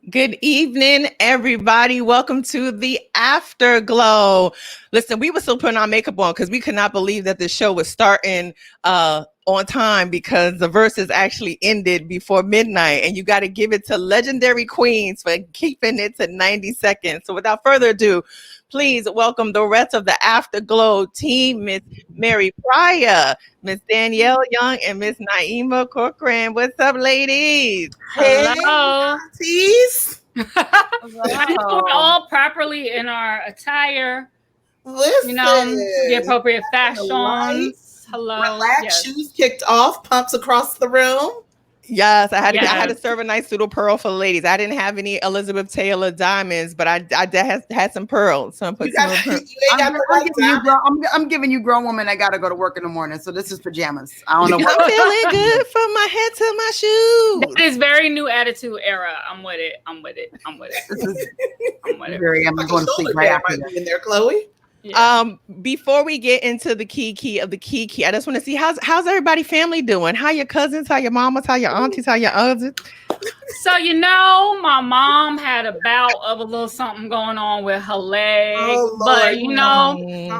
Good evening, everybody. Welcome to the Afterglow. Listen, we were still putting our makeup on because we could not believe that the show was starting on time because the Verzuz actually ended before midnight. And you got to give it to legendary queens for keeping it to 90 seconds. So without further ado, please welcome the rest of the Afterglow team, Miss Mary Pryor, Miss Danielle Young, and Miss Naima Corcoran. What's up, ladies? Hello. Tease. I think we're all properly in our attire. Listen, The appropriate fashions. Hello. Relax, shoes kicked off, pumps across the room. Yes, I had to serve a nice little pearl for the ladies. I didn't have any Elizabeth Taylor diamonds, but I had some pearls. So I'm giving you grown woman. I gotta go to work in the morning, so this is pajamas. I don't know. I'm feeling good from my head to my shoes. That is very new attitude era. I'm with it. I'm with it. I'm going to sleep right after that. In there, Chloe. Yeah. Before we get into the key of the key, I just want to see how's everybody family doing? How your cousins, how your mamas, how your aunties, how your others? So my mom had a bout of a little something going on with her leg, but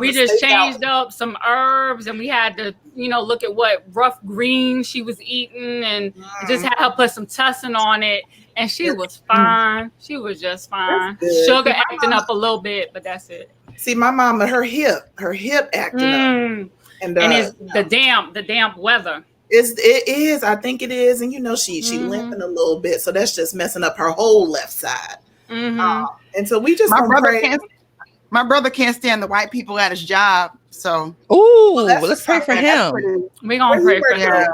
we just changed up some herbs and we had to look at what rough green she was eating and just had her put some tussin on it, and she was fine. She was just fine. Sugar acting up a little bit, but that's it. See, my mama, her hip acting up, and it's the damp weather. It is. I think it is, and she limping a little bit, so that's just messing up her whole left side. And so we just my brother can't stand the white people at his job, so let's pray for him. We're gonna pray for him.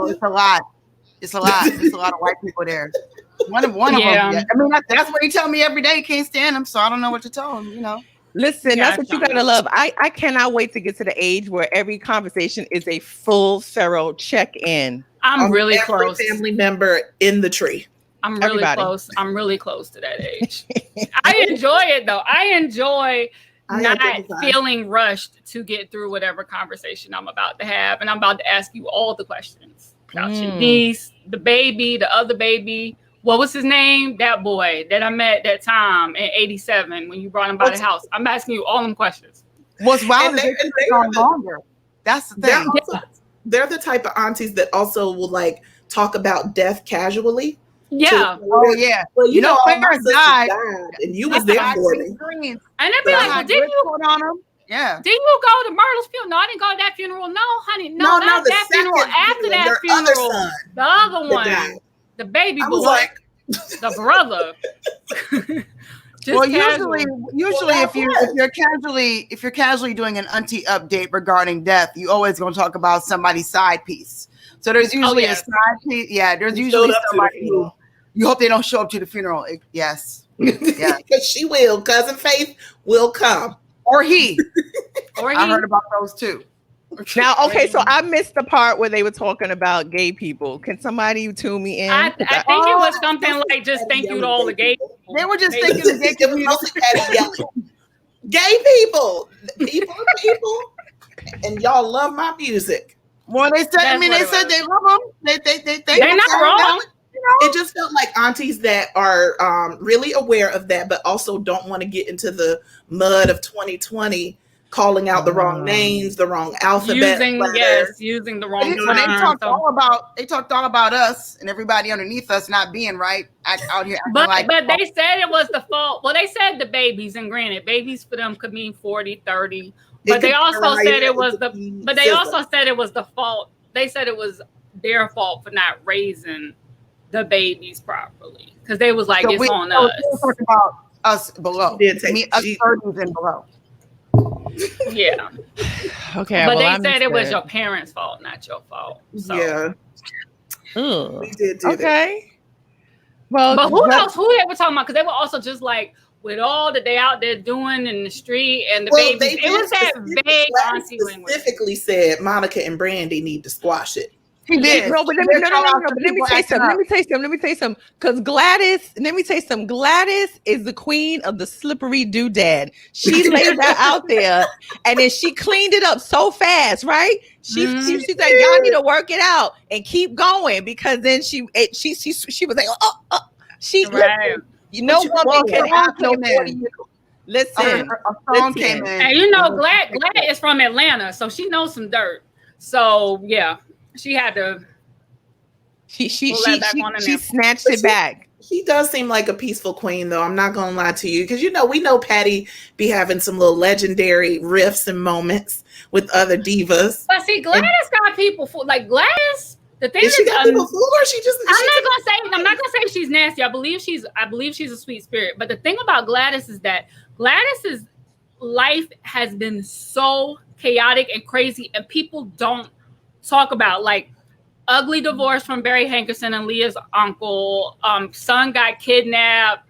It's a lot. It's a lot. There's a lot of white people there. One of them. Yeah. I mean, that's what he tell me every day. He can't stand him, so I don't know what to tell him. Listen, that's what you gotta love. I cannot wait to get to the age where every conversation is a full, thorough check-in. I'm really close. Family member in the tree. I'm really close. I'm really close to that age. I enjoy it though. I enjoy not feeling rushed to get through whatever conversation I'm about to have, and I'm about to ask you all the questions about your niece, the baby, the other baby. What was his name? That boy that I met that time in '87 when you brought him by the house. I'm asking you all them questions. What's wild is they are longer. That's the thing. They're the type of aunties that also will talk about death casually. Yeah. Well, parents died, and you was there for them. And they'd be like, well, didn't you on them? Yeah. Didn't you go to Myrtle's funeral? No, I didn't go to that funeral. No, honey. No, not that funeral. After that funeral, the other one. The baby boy, the brother. Well, usually, if you're casually doing an auntie update regarding death, you always gonna talk about somebody's side piece. So there's usually a side piece. Yeah, there's usually somebody who you hope they don't show up to the funeral. Yes, yeah, because she will. Cousin Faith will come, or he. I heard about those too. Now, okay, so I missed the part where they were talking about gay people. Can somebody tune me in? I think it was something like just thank you to all the gay people. They were just thinking the gay people. Gay people, and y'all love my music. Well, they said. They said they love them. They're not wrong. It just felt like aunties that are really aware of that, but also don't want to get into the mud of 2020. Calling out the wrong names, the wrong alphabet. Using the wrong. They talked all about us and everybody underneath us not being right out here. But they said it was the fault. Well, they said the babies, and granted, babies for them could mean 40, 30. But they also said it was the. But they also said it was the fault. They said it was their fault for not raising the babies properly because they was like it's on us. They talking about us below. Us 30s and below. Yeah. Okay. But they said it was your parents' fault, not your fault. So. Yeah. We did do that. Well, but who knows who they were talking about? Because they were also just like with all that they out there doing in the street and the babies. It was that vague auntie language. Specifically said Monica and Brandy need to squash it. He did. No, but let me tell you something. Because Gladys, Gladys is the queen of the slippery doodad. She laid that out there, and then she cleaned it up so fast, right? She said, "Y'all need to work it out and keep going," because then she was like, She, right. you know, woman can have no 40 years. Listen, a song came in. And you know, Glad is from Atlanta, so she knows some dirt. So yeah, she had to. She snatched it back. She does seem like a peaceful queen, though. I'm not gonna lie to you, because we know Patti be having some little legendary riffs and moments with other divas. But see, Gladys got people like Gladys. The thing is, she got people fooled, or she just? I'm not gonna say she's nasty. I believe she's a sweet spirit. But the thing about Gladys is that Gladys's life has been so chaotic and crazy, and people don't talk about, like, ugly divorce from Barry Hankerson and Leah's uncle. Son got kidnapped.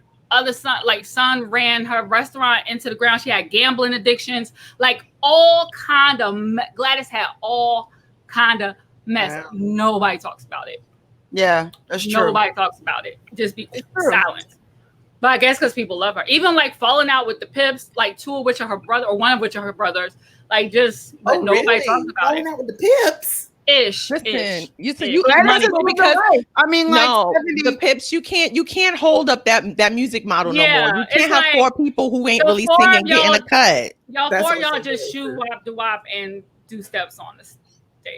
Son ran her restaurant into the ground. She had gambling addictions, like all kind of. Gladys had all kind of mess. Wow. Nobody talks about it. Yeah, that's true. Nobody talks about it. Just be silent. But I guess because people love her. Even like falling out with the Pips, like two of which are her brother, or one of which are her brothers. Like but nobody talks about falling out with the Pips. Listen, you because I mean, no, the Pips, you can't hold up that music model no more. You can't have four people who ain't really singing getting a cut. Y'all just shoot wop and do steps on the stage.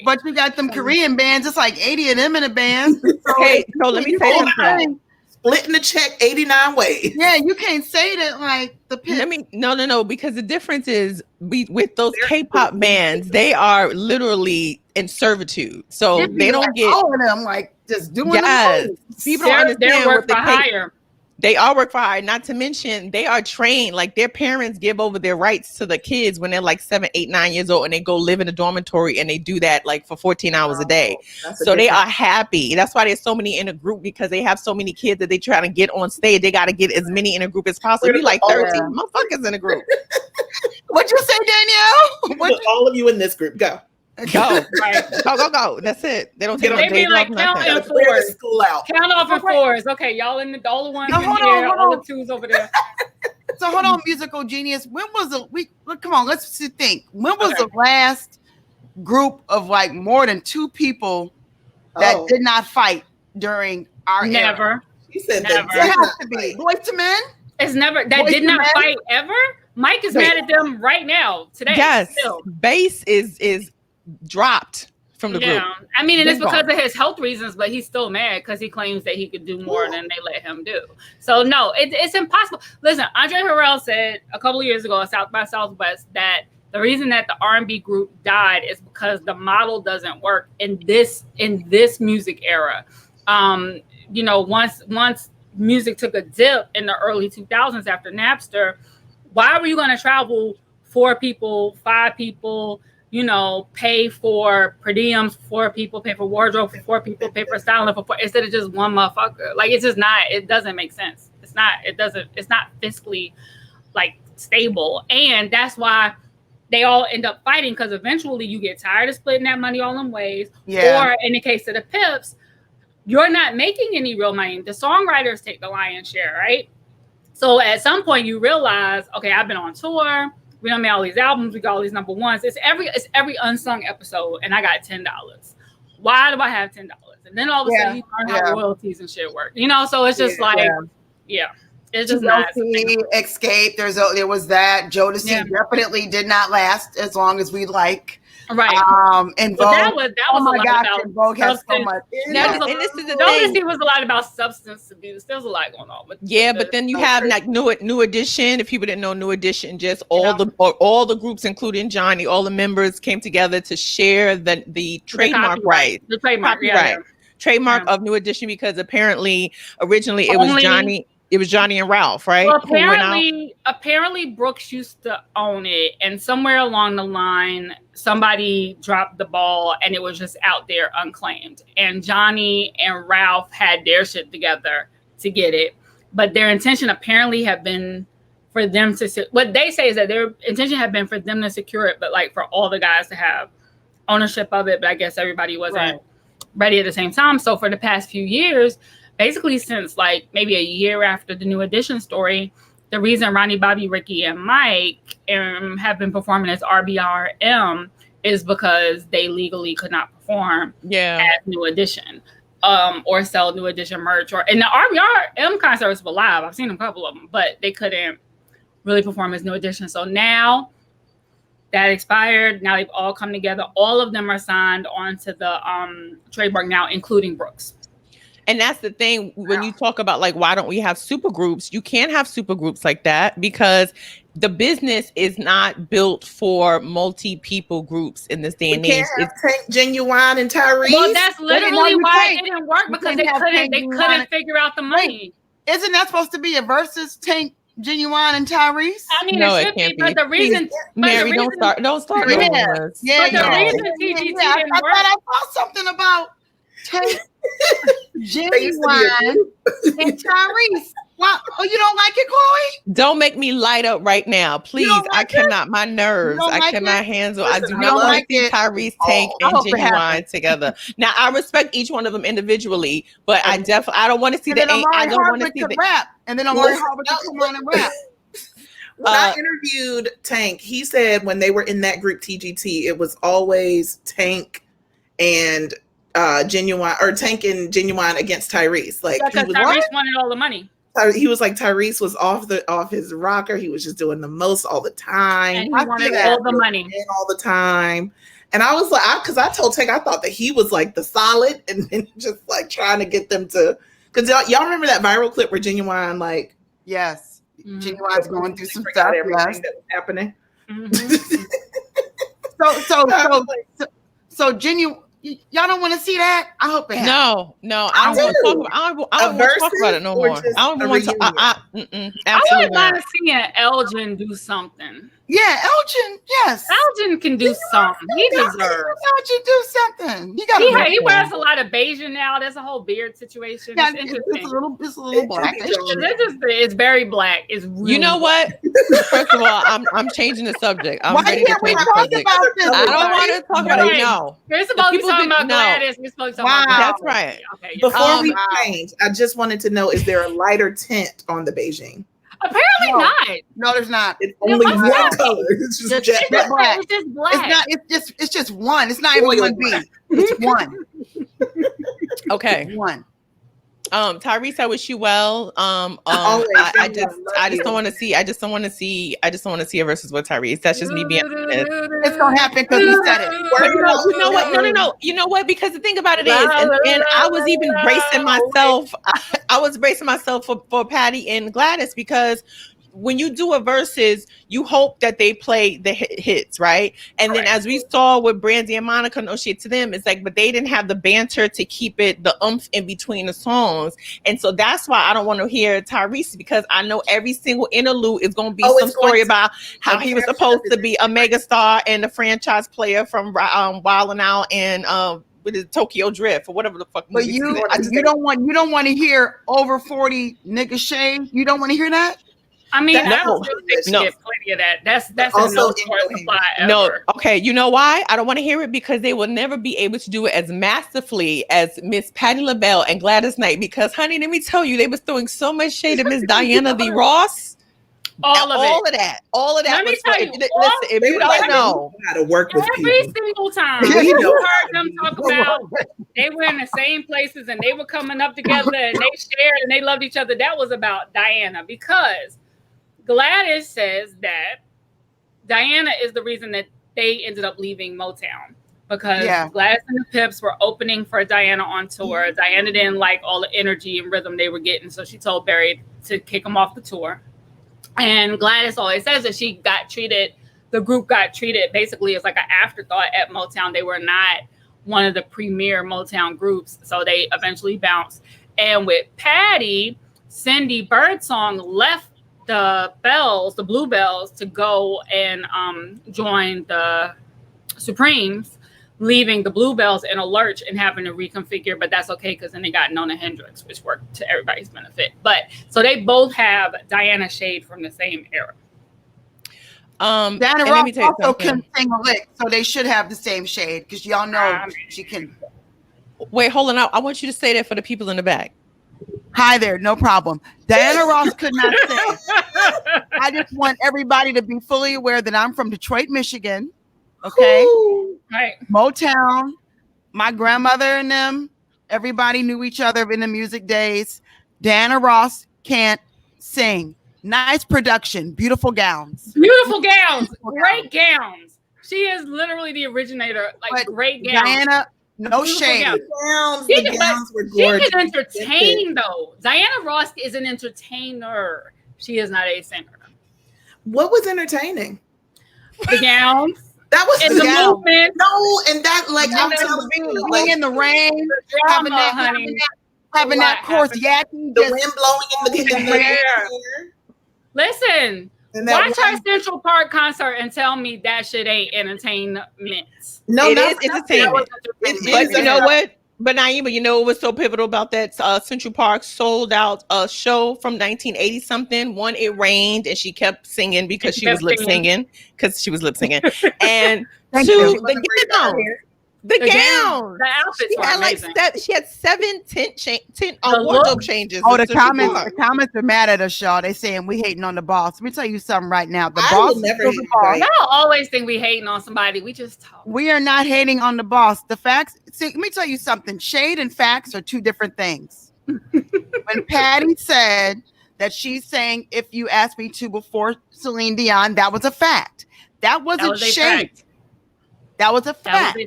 But you got them Korean bands. It's like 80 of them in a band. Okay, so let me say something. Splitting the check 89 ways. Yeah, you can't say that like the Pips. No, because the difference is with those K-pop bands, they are literally in servitude, so they don't get all of them like just doing. Yes, people don't understand work for hire. They are work for hire. Not to mention, they are trained. Like their parents give over their rights to the kids when they're like 7, 8, 9 years old, and they go live in a dormitory, and they do that like for 14 hours a day. So they are happy. That's why there's so many in a group, because they have so many kids that they try to get on stage. They got to get as many in a group as possible. Be like 13 motherfuckers in a group. What'd you say, Danielle? All of you in this group, go. Go. Go. That's it. They don't take They be like count in fours. Count off in fours. Okay, y'all in all the ones in here, all the twos over there. So hold on, musical genius. When was come on, let's think. When was the last group of like more than two people that did not fight during our era? She said never. That. It has to be Boyz II Men. It's never that did not fight ever. Mike is mad at them right now today. Yes, Bass is dropped from the group. I mean, and it's because of his health reasons, but he's still mad because he claims that he could do more than they let him do. So no, it's impossible. Listen, Andre Harrell said a couple of years ago at South by Southwest that the reason that the R&B group died is because the model doesn't work in this music era. Once music took a dip in the early 2000s after Napster, why were you going to travel 4 people, 5 people? Pay for per diems for 4 people, pay for wardrobe for 4 people, pay for styling for 4, instead of just one motherfucker. Like, it's just not, it doesn't make sense. It's not fiscally like stable. And that's why they all end up fighting, because eventually you get tired of splitting that money all in ways. Yeah. Or in the case of the Pips, you're not making any real money. The songwriters take the lion's share, right? So at some point you realize, okay, I've been on tour. We done made all these albums. We got all these number ones. It's every unsung episode, and I got $10. Why do I have $10? And then all of a sudden you learn how royalties and shit work. So it's just it's just not. Escape. There was that. Jodeci definitely did not last as long as we like. Right. And Vogue. That was oh a my lot gosh, about and Vogue has so much. And this is the thing. thing. Was a lot about substance abuse. There's a lot going on. But then you have like New Edition. If people didn't know, New Edition, just all the groups, including Johnny, all the members came together to share the trademark rights. The trademark, trademark of New Edition, because apparently originally it was Johnny. It was Johnny and Ralph, right? Well, apparently Brooks used to own it, and somewhere along the line, somebody dropped the ball, and it was just out there unclaimed. And Johnny and Ralph had their shit together to get it, but their intention apparently had been for them to. What they say is that their intention had been for them to secure it, but like for all the guys to have ownership of it. But I guess everybody wasn't ready at the same time. So for the past few years. Basically, since like maybe a year after the New Edition story, the reason Ronnie, Bobby, Ricky, and Mike have been performing as RBRM is because they legally could not perform as New Edition. or sell New Edition merch. And the RBRM concerts were live. I've seen a couple of them, but they couldn't really perform as New Edition. So now that expired. Now they've all come together. All of them are signed onto the trademark now, including Brooks. And that's the thing when you talk about like, why don't we have super groups? You can't have super groups like that because the business is not built for multi-people groups in this day and age. It's Tank, Genuine, and Tyrese. Well, that's literally why it didn't work because they couldn't figure out the money. Isn't that supposed to be a Verzuz Tank, Genuine, and Tyrese? I mean, no, it should be, but the reason, Mary, don't start. Yeah, the reason TGT didn't work. I saw something about Tank, Genuine, and Tyrese. Wow. Oh, you don't like it, Chloe? Don't make me light up right now, please. I cannot. My nerves. I cannot handle. I do not want to see Tyrese, Tank, and Genuine together. Now, I respect each one of them individually, but I don't want to see the. I don't want to see the rap. And then I'm worried how to come on and rap. When I interviewed Tank, he said when they were in that group TGT, it was always Tank and Genuine, or Tank and Genuine against Tyrese. Like because Tyrese wanted all the money. He was like, Tyrese was off his rocker. He was just doing the most all the time. And he wanted all the money all the time. And I was like, because I told Tank I thought that he was like the solid, and then just like trying to get them to. Because y'all remember that viral clip where Genuine like, yes, Genuine's going through some stuff. Everything that was happening. Mm-hmm. So Genuine. Y'all don't want to see that? I hope it happens. No, I don't want to talk about it no more. I don't want to. I wouldn't mind seeing Elgin do something. Yeah, Elgin. Yes, Elgin can do something. He deserves. Elgin do something. He wears a lot of beige now. There's a whole beard situation. Yeah, it's a little black. It's very black. It's really you know what? First of all, I'm changing the subject. I'm ready to change the subject. I don't want to talk about it. No, we're supposed to be talking about Gladys. We're supposed to talk about that's right. Okay. Before we change, I just wanted to know: is there a lighter tint on the Beijing? Apparently not. No, there's not. It's only one color. It's just jet black. It's just black. It's just one. It's not even 1B. It's one. Okay. One. Tyrese, I wish you well. I just don't want to see. I just don't want to see a Verzuz with Tyrese. That's just me being honest. It's gonna happen because he said it. You know what? No. You know what? Because the thing about it is, and I was even bracing myself. I was bracing myself for Patti and Gladys because when you do a Verzuz, you hope that they play the hits, right? And then as we saw with Brandy and Monica, no shit to them, it's like, but they didn't have the banter to keep it, the oomph in between the songs. And so that's why I don't want to hear Tyrese, because I know every single interlude is going to be some story about how he was supposed to be a megastar and a franchise player from Wild 'N Out and with his Tokyo Drift or whatever the fuck. But you don't want to hear over 40 nigga shade. You don't want to hear that. I mean, I don't think they should get plenty of that. That's also no. Okay, you know why? I don't want to hear it because they will never be able to do it as masterfully as Miss Patti LaBelle and Gladys Knight. Because, honey, let me tell you, they was throwing so much shade at Miss Diana the Ross. All of that. Let me tell you, listen, if you don't know how to work with every people. single time you heard them talk about they were in the same places and they were coming up together and they shared and they loved each other, that was about Diana, because Gladys says that Diana is the reason that they ended up leaving Motown, because Gladys and the Pips were opening for Diana on tour. Diana didn't like all the energy and rhythm they were getting, so she told Barry to kick them off the tour. And Gladys always says that the group got treated basically as like an afterthought at Motown. They were not one of the premier Motown groups, so they eventually bounced. And with Patti, Cindy Birdsong left the Bluebells, to go and join the Supremes, leaving the Bluebells in a lurch and having to reconfigure. But that's okay, because then they got Nona Hendrix, which worked to everybody's benefit. But so they both have Diana shade from the same era. Diana Ross also can sing a lick, so they should have the same shade, because y'all know she can. Wait, hold on. I want you to say that for the people in the back. Hi there, no problem. Diana Ross could not sing. I just want everybody to be fully aware that I'm from Detroit, Michigan. Okay. Ooh, right. Motown, my grandmother and them, Everybody knew each other in the music days. Diana Ross can't sing. Nice production, beautiful gowns. Great gowns. She is literally the originator, like great gowns. Diana, no shame. The gowns were gorgeous. She can entertain though. Diana Ross is an entertainer. She is not a singer. What was entertaining? The gowns. That was in the movement. No, and that like I'm telling you, like in the rain, having that course yakking, the wind blowing in the hair. Listen, watch our Central Park concert and tell me that shit ain't entertainment. No, it is entertainment. But you know what? But Naima, you know what was so pivotal about that Central Park sold out show from 1980 something? One, it rained and she kept singing because she was lip singing. And two, the gown. The outfits were amazing. She had 7 tint wardrobe changes. Oh, the comments are mad at us, y'all. They saying we hating on the boss. Let me tell you something right now. The boss. Y'all always think we hating on somebody. We just talk. We are not hating on the boss. The facts. See, let me tell you something. Shade and facts are two different things. When Patti said that she's saying if you asked me to before Celine Dion, that was a fact. That wasn't shade. That was a fact.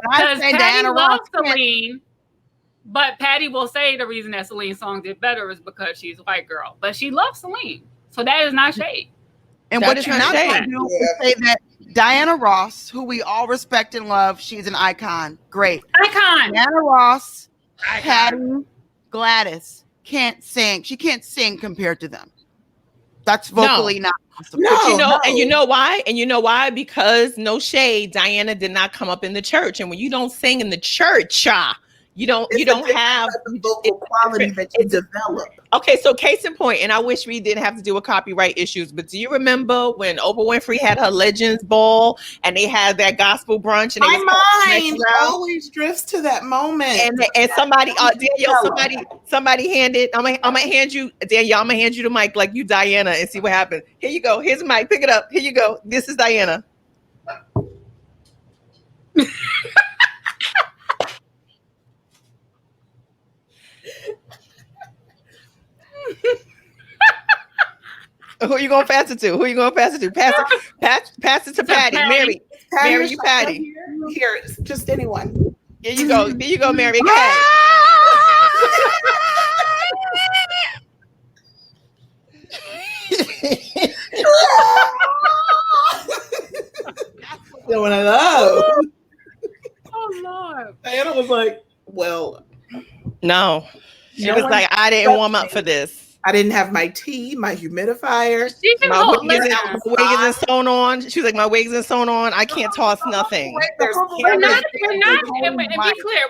Because Patti loves Celine, but Patti will say the reason that Celine's song did better is because she's a white girl. But she loves Celine. So that is not shade. And what you're not going to do is say that Diana Ross, who we all respect and love, she's an icon. Great. Icon. Diana Ross, Patti, Gladys can't sing. She can't sing compared to them. That's vocally not possible. And you know why? And you know why? Because no shade, Diana did not come up in the church. And when you don't sing in the church, you don't have the vocal quality that you develop. Okay, so case in point, and I wish we didn't have to deal with copyright issues, but do you remember when Oprah Winfrey had her Legends Ball and they had that gospel brunch? And my mind always drifts to that moment. And somebody, somebody handed. I'm gonna hand you, Danielle. I'm gonna hand you the mic like you, Diana, and see what happens. Here you go. Here's the mic. Pick it up. Here you go. This is Diana. Who are you going to pass it to? Pass it to Patti. Mary, you Patti. Here, just anyone. Here you go, Mary. One of those. Oh Lord. Diana was like, well, no. She was like, I didn't warm up for this. I didn't have my tea, my humidifier. My wig isn't sewn on. She was like, my wig isn't sewn on. I can't toss nothing. We're not, and be clear,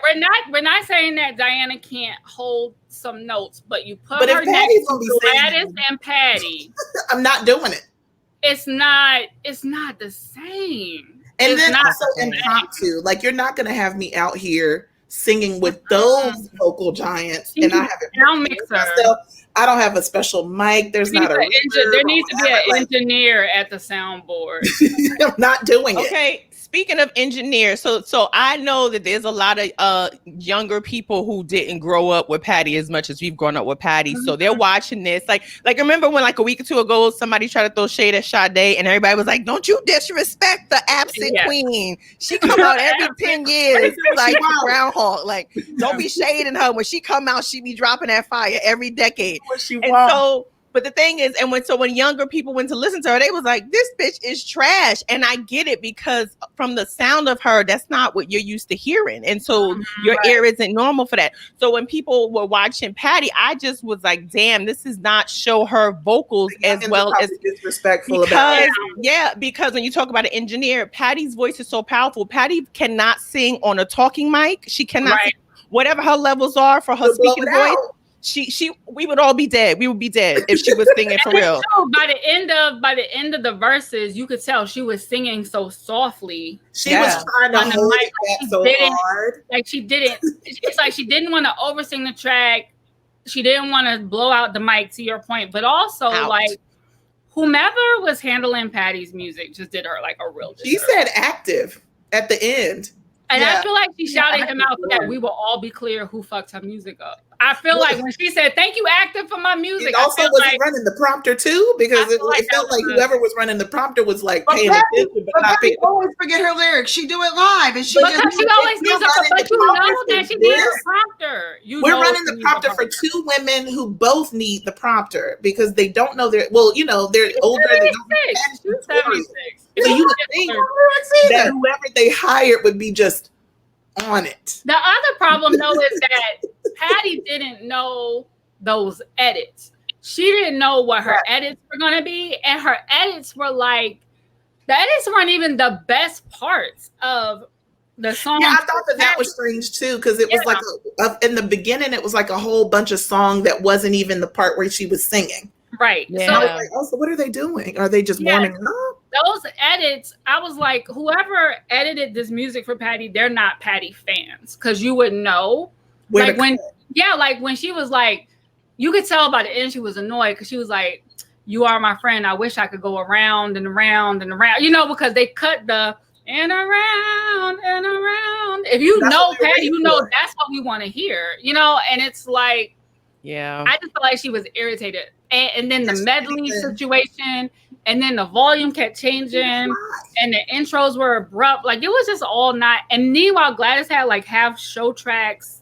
we're not saying that Diana can't hold some notes, but you put her next to Gladys and Patti. I'm not doing it. It's not the same. And it's then also impromptu. Like, you're not gonna have me out here singing with those vocal giants, and I I don't have a special mic. There needs to be an engineer at the soundboard. I'm not doing it. Okay, speaking of engineers, so I know that there's a lot of younger people who didn't grow up with Patti as much as we've grown up with Patti. Mm-hmm. So they're watching this. Like remember when like a week or two ago somebody tried to throw shade at Sade and everybody was like, "Don't you disrespect the absent queen? She come out every 10 years like groundhog. Like don't be shading her. When she come out, she be dropping that fire every decade." But the thing is, when younger people went to listen to her, they was like, this bitch is trash. And I get it because from the sound of her, that's not what you're used to hearing. And so your ear isn't normal for that. So when people were watching Patti, I just was like, damn, this does not show her vocals as well as disrespectful about it. Yeah, because when you talk about an engineer, Patti's voice is so powerful. Patti cannot sing on a talking mic. She cannot sing, whatever her levels are for her speaking voice. We would all be dead. We would be dead if she was singing for real. By the end of the verses, you could tell she was singing so softly. She was trying to hold it back so hard. Like she didn't. It's like she didn't want to oversing the track. She didn't want to blow out the mic. To your point, but also like whomever was handling Patti's music just did her like a real disservice. She said active at the end. And I feel like she shouted him out so that we will all be clear who fucked her music up. I feel like when she said, "Thank you, actor, for my music," it also was like, running the prompter too, because it felt like whoever was running the prompter was like paying attention, but not paying. Always forget her lyrics. She do it live, and she because she always needs a. But you know that she needs a prompter. We're running the prompter for two women who both need the prompter because they don't know their. Well, you know, they're older. They don't. She's 76. So you would think that whoever they hired would be just on it. The other problem though is that Patti didn't know those edits. She didn't know what her edits were going to be, and her edits were like, the edits weren't even the best parts of the song. Yeah, I thought that was strange too, because it was like in the beginning it was like a whole bunch of song that wasn't even the part where she was singing. Right. Yeah. So I was like, so what are they doing? Are they just warming up? Those edits, I was like, whoever edited this music for Patti, they're not Patti fans, because you would know. Like when she was like, you could tell by the end she was annoyed because she was like, "You are my friend. I wish I could go around and around and around," you know, because they cut the and around and around. If you know Patti, you know that's what we want to hear, you know. And it's like, I just felt like she was irritated. And then the medley situation, and then the volume kept changing, and the intros were abrupt. Like it was just all not. And meanwhile, Gladys had like half show tracks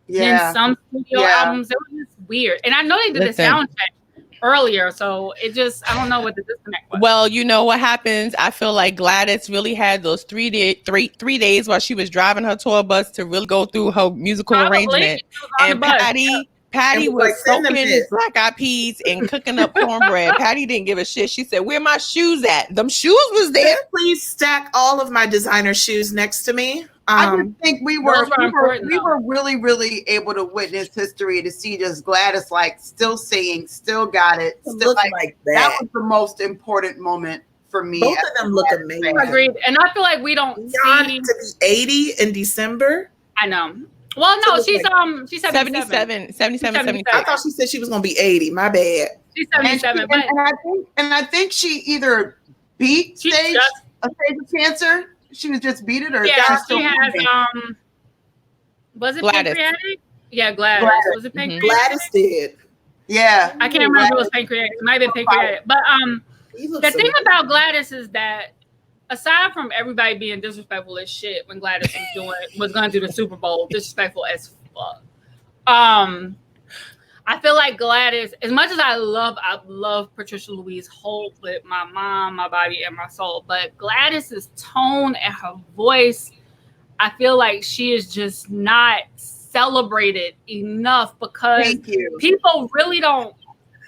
in some studio albums. It was just weird. And I know they did the sound check earlier, so it just, I don't know what the disconnect was. Well, you know what happens? I feel like Gladys really had those 3 days while she was driving her tour bus to really go through her musical arrangement. And Patti was soaking Black Eyed Peas and cooking up cornbread. Patti didn't give a shit. She said, "Where my shoes at? Them shoes was there." Please stack all of my designer shoes next to me. I just think we were really, really able to witness history, to see just Gladys like still singing, still got it, still like that was the most important moment for me. Both of them look amazing. Agreed. And I feel like we don't see to be 80 in December. I know. Well, no, she's 77, 72. I thought she said she was gonna be 80. My bad. She's 77. And I think she either beat a stage of cancer. She was just beat it, or she has was it Gladys. pancreatic? Yeah, Gladys. Was it pancreatic? Gladys did. Yeah. I can't remember if it was pancreatic. It might have been pancreatic. But the thing about Gladys is that aside from everybody being disrespectful as shit when Gladys was going to do the Super Bowl, disrespectful as fuck. I feel like Gladys, as much as I love Patricia Louise Holt with my mind, my body, and my soul, but Gladys's tone and her voice, I feel like she is just not celebrated enough, because people really don't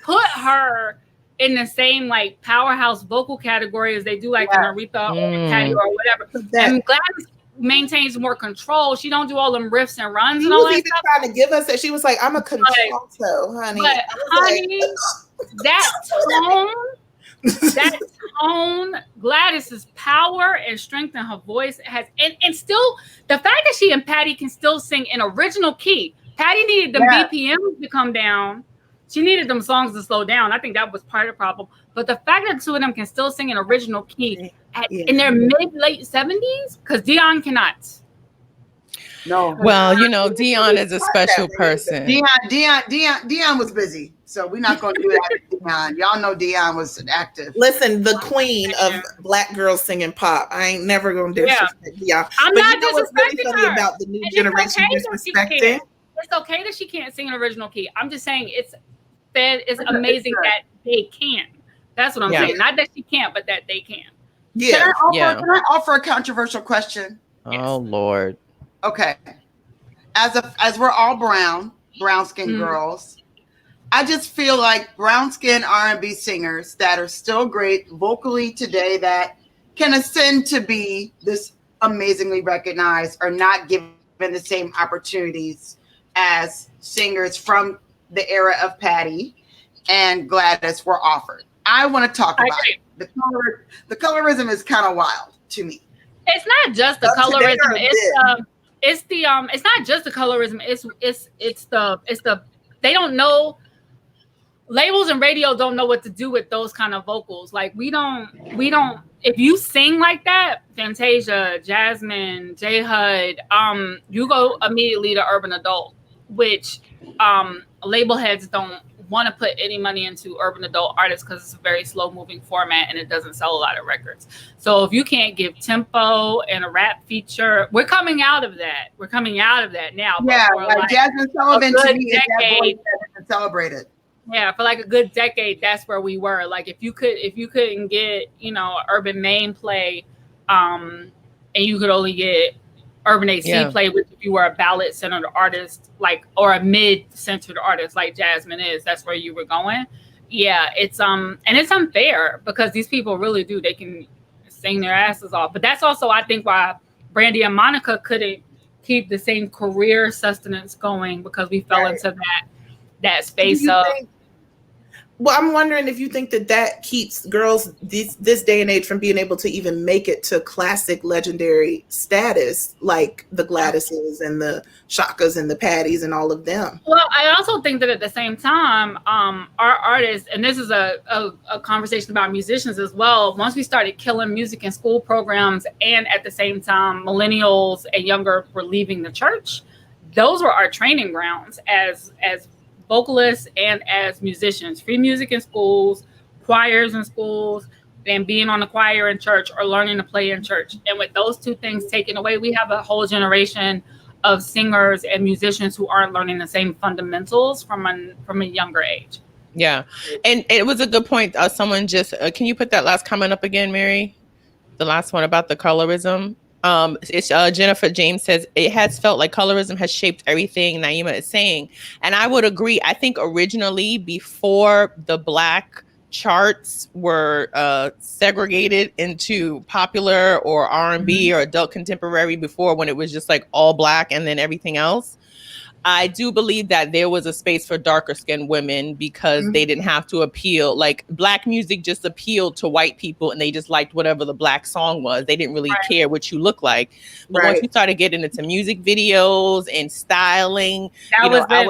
put her in the same like powerhouse vocal category as they do like in Aretha or Patti or whatever. And Gladys maintains more control. She don't do all them riffs and runs and all that stuff. She was even trying to give us that. She was like, "I'm a contralto, honey." But honey, that tone, Gladys's power and strength in her voice has, and still the fact that she and Patti can still sing in original key. Patti needed the BPMs to come down. She needed them songs to slow down. I think that was part of the problem. But the fact that the two of them can still sing in original key in their late 70s, because Dion cannot. No. Well, you know, Dion is a special person. Dion was busy, so we're not going to do that to Dion. Y'all know Dion was active. Listen, the queen of Black girls singing pop. I ain't never going to disrespect Dion. I'm but not you know what's really funny about the new generation disrespecting? It's okay that she can't sing in original key. I'm just saying it's amazing that they can. That's what I'm saying. Not that she can't, but that they can. Yeah. Can I offer a controversial question? Oh Lord. Okay. As we're all brown skin girls, I just feel like brown skin R&B singers that are still great vocally today that can ascend to be this amazingly recognized are not given the same opportunities as singers from the era of Patti and Gladys were offered. I want to talk about it. The colorism is kind of wild to me. It's not just the colorism. It's not just the colorism. It's the they don't know, labels and radio don't know what to do with those kind of vocals. Like we don't if you sing like that, Fantasia, Jasmine, J Hud, you go immediately to urban adult, which label heads don't want to put any money into urban adult artists because it's a very slow moving format and it doesn't sell a lot of records. So if you can't give tempo and a rap feature, we're coming out of that. We're coming out of that now. Yeah, like Jasmine Sullivan to me is that voice that isn't celebrated. Yeah, for like a good decade, that's where we were. Like if you couldn't get, you know, urban main play, and you could only get urban AC play, which if you were a ballad centered artist, like, or a mid centered artist like Jasmine is, that's where you were going. Yeah, it's and it's unfair because these people really do, they can sing their asses off. But that's also, I think, why Brandy and Monica couldn't keep the same career sustenance going, because we fell into that space of. Well, I'm wondering if you think that keeps girls this day and age from being able to even make it to classic legendary status, like the Gladyses and the Shakas and the Patties and all of them. Well, I also think that at the same time, our artists, and this is a conversation about musicians as well, once we started killing music in school programs, and at the same time, millennials and younger were leaving the church, those were our training grounds as vocalists and as musicians. Free music in schools, choirs in schools, and being on the choir in church or learning to play in church. And with those two things taken away, we have a whole generation of singers and musicians who aren't learning the same fundamentals from a younger age. Yeah. And it was a good point. Someone just, can you put that last comment up again, Mary? The last one about the colorism. It's Jennifer James says it has felt like colorism has shaped everything Naima is saying, and I would agree. I think originally, before the Black charts were segregated into popular or R&B or adult contemporary, before, when it was just like all Black and then everything else, I do believe that there was a space for darker skinned women because they didn't have to appeal. Like Black music just appealed to white people and they just liked whatever the Black song was. They didn't really care what you look like. But once you started getting into music videos and styling, I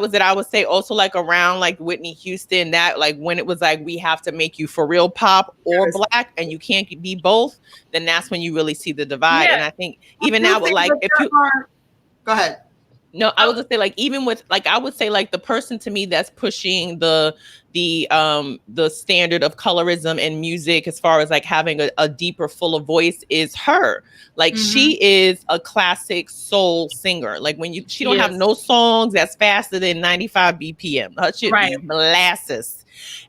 would say also like around like Whitney Houston, that like when it was like, we have to make you for real pop or Black and you can't be both, then that's when you really see the divide. And I think even now with like, if you go ahead. No, I was gonna say, like, even with, like, I would say, like, the person to me that's pushing the standard of colorism in music, as far as like having a deeper, fuller voice, is her. Like, she is a classic soul singer. Like, when she don't have no songs that's faster than 95 BPM. Her shit be molasses.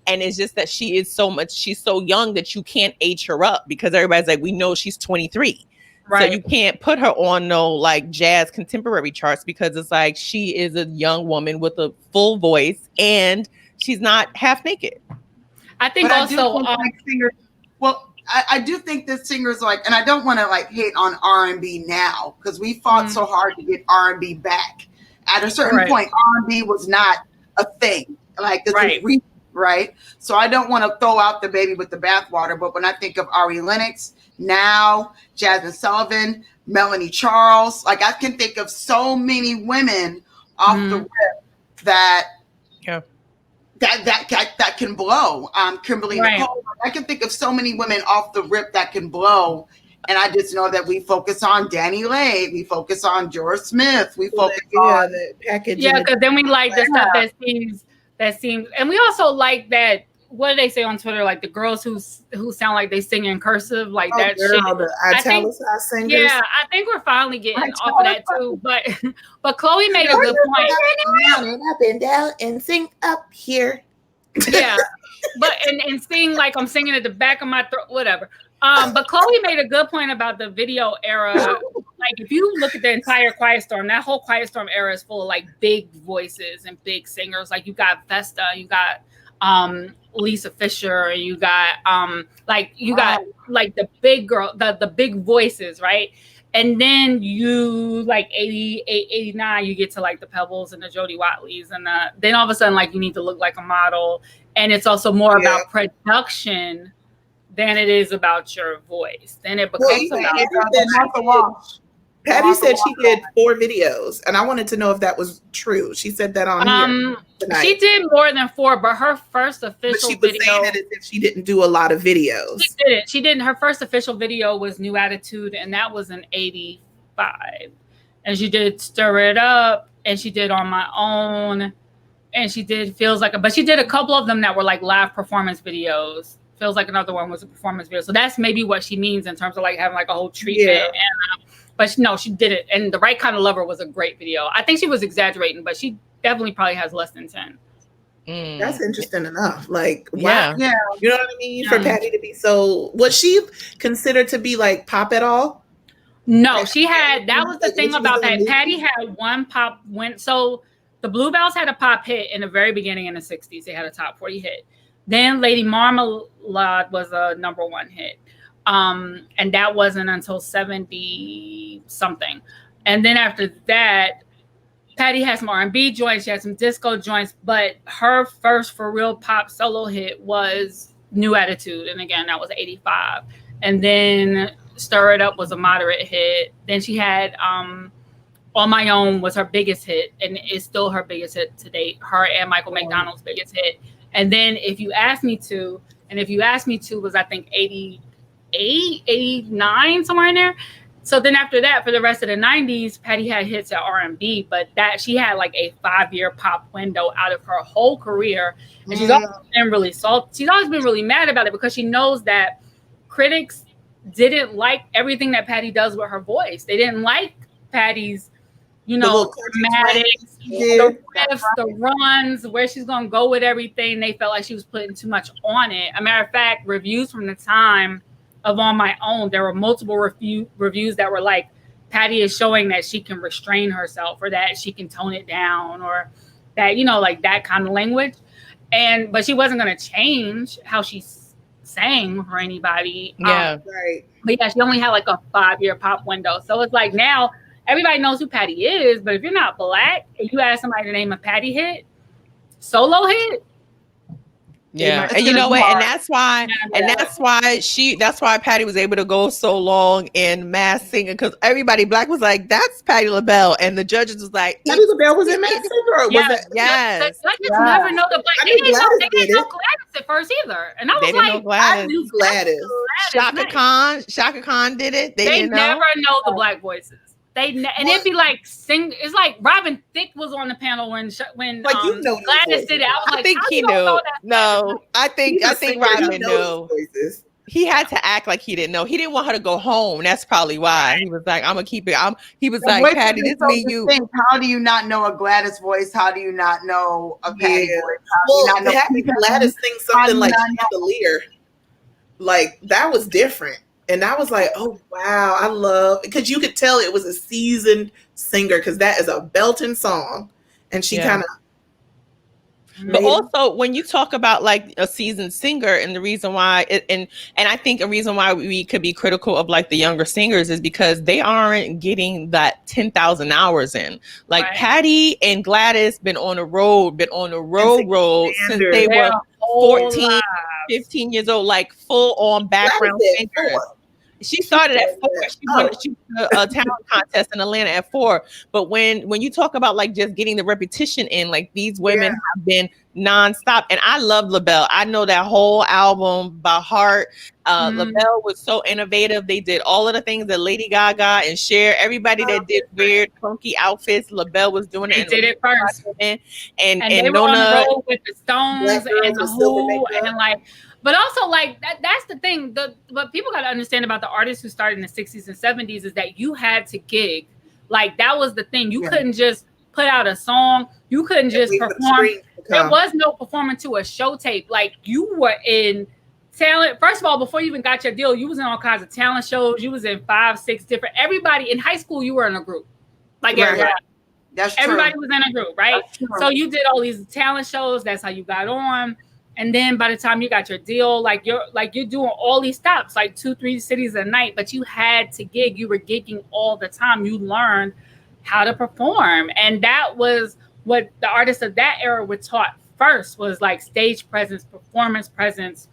And it's just that she's so young that you can't age her up, because everybody's like, we know she's 23. So you can't put her on no like jazz contemporary charts, because it's like she is a young woman with a full voice and she's not half naked. I think also singers. Well, I do think that singers like, and I don't want to like hate on R&B now, because we fought so hard to get R&B back. At a certain point, R&B was not a thing. Like right. So I don't want to throw out the baby with the bathwater. But when I think of Ari Lennox, now Jasmine Sullivan, Melanie Charles, like I can think of so many women off the rip that can blow. Kimberly Nicole, I can think of so many women off the rip that can blow. And I just know that we focus on Danny Lay, we focus on George Smith, we focus on the package. Yeah, because then we like the stuff that seems, and we also like that. What do they say on Twitter? Like the girls who sound like they sing in cursive, like that shit. The italicized singers. Yeah, I think we're finally getting off of that too. But Chloe made a good point. Up and down and sing up here. Yeah, but and sing like I'm singing at the back of my throat, whatever. But Chloe made a good point about the video era. Like if you look at the entire Quiet Storm, that whole Quiet Storm era is full of like big voices and big singers. Like you got Vesta, you got Lisa Fisher, and you got like the big girl, the big voices, right? And then you like 88, 89, you get to like the Pebbles and the Jody Watleys, and then all of a sudden like you need to look like a model, and it's also more about production than it is about your voice. Then it becomes about Martha Wash. Patti said she did 4 videos, and I wanted to know if that was true. She said that on here tonight. She did more than 4, but her first official video. But she was saying it as if she didn't do a lot of videos. She didn't. She didn't. Her first official video was New Attitude, and that was in '85. And she did Stir It Up, and she did On My Own, and she did Feels Like but she did a couple of them that were like live performance videos. Feels Like Another one was a performance video. So that's maybe what she means in terms of like having like a whole treatment. Yeah. And, but no, she did it. And The Right Kind of Lover was a great video. I think she was exaggerating, but she definitely probably has less than 10. That's interesting enough. Like, wow. Yeah. You know what I mean? For Patti to be so, was she considered to be like pop at all? No, she had, that was the thing about that. Patti had one pop so the Bluebells had a pop hit in the very beginning in the 60s. They had a top 40 hit. Then Lady Marmalade was a #1 hit. And that wasn't until 70 something. And then after that, Patti had some R&B joints, she had some disco joints, but her first for real pop solo hit was New Attitude. And again, that was 85. And then Stir It Up was a moderate hit. Then she had On My Own was her biggest hit, and it's still her biggest hit to date. Her and Michael McDonald's biggest hit. And then If You Ask Me To was I think 88, 89, somewhere in there. So then after that, for the rest of the 90s, Patti had hits at R&B, but that she had like a 5-year pop window out of her whole career. And she's always been really salty. She's always been really mad about it because she knows that critics didn't like everything that Patti does with her voice. They didn't like Patti's, dramatics, the riffs, the runs, where she's going to go with everything. They felt like she was putting too much on it. As a matter of fact, reviews from the time of On My Own, there were multiple reviews that were like, Patti is showing that she can restrain herself, or that she can tone it down, or that, like that kind of language. But she wasn't going to change how she sang for anybody. Yeah. Right. But yeah, she only had like a 5-year pop window. So it's like now everybody knows who Patti is, but if you're not Black and you ask somebody to name a Patti hit, solo hit. Yeah, and you know what? And that's why Patti was able to go so long in Mass Singer, because everybody Black was like, "That's Patti LaBelle," and the judges was like, "Patti LaBelle was in Mass Singer." Yes, yes. I just never know the Black. They didn't know Gladys at first either, and I was like, I knew Gladys. Shaka Khan did it. They never know the Black voices. And it'd be like it's like Robin Thicke was on the panel when Gladys did it. I think he knew. No, I think Robin knew. He had to act like he didn't know. He didn't want her to go home. That's probably why he was like, "I'm gonna keep it." He was like, "Patti, this me, you." How do you not know a Gladys voice? How do you not know a Patti voice? Having Gladys sing something like Chandelier, like that was different. And I was like, oh, wow, I love, because you could tell it was a seasoned singer, because that is a belting song. And she kind of. But also, when you talk about like a seasoned singer, and the reason why, and I think a reason why we could be critical of like the younger singers is because they aren't getting that 10,000 hours in. Like Patti and Gladys been on the road since they were 14, 15 years old, like full on background singers. She started at 4. She won a talent contest in Atlanta at 4. But when you talk about like just getting the repetition in, like these women have been nonstop. And I love Labelle. I know that whole album by heart. Labelle was so innovative. They did all of the things that Lady Gaga and Cher, everybody that did weird, funky outfits, Labelle was doing it. They did it first. And they were on the road with the Stones and the Who and like. But also, like, that's the thing. What people got to understand about the artists who started in the 60s and 70s is that you had to gig. Like, that was the thing. You couldn't just put out a song. You couldn't just perform. There was no performing to a show tape. Like, you were in talent. First of all, before you even got your deal, you was in all kinds of talent shows. You was in 5, 6 different. Everybody in high school, you were in a group. Like, everybody. That's true. Everybody was in a group, right? So you did all these talent shows. That's how you got on. And then by the time you got your deal, you're doing all these stops, like 2-3 cities a night, but you had to gig. You were gigging all the time. You learned how to perform. And that was what the artists of that era were taught first, was like stage presence, performance presence,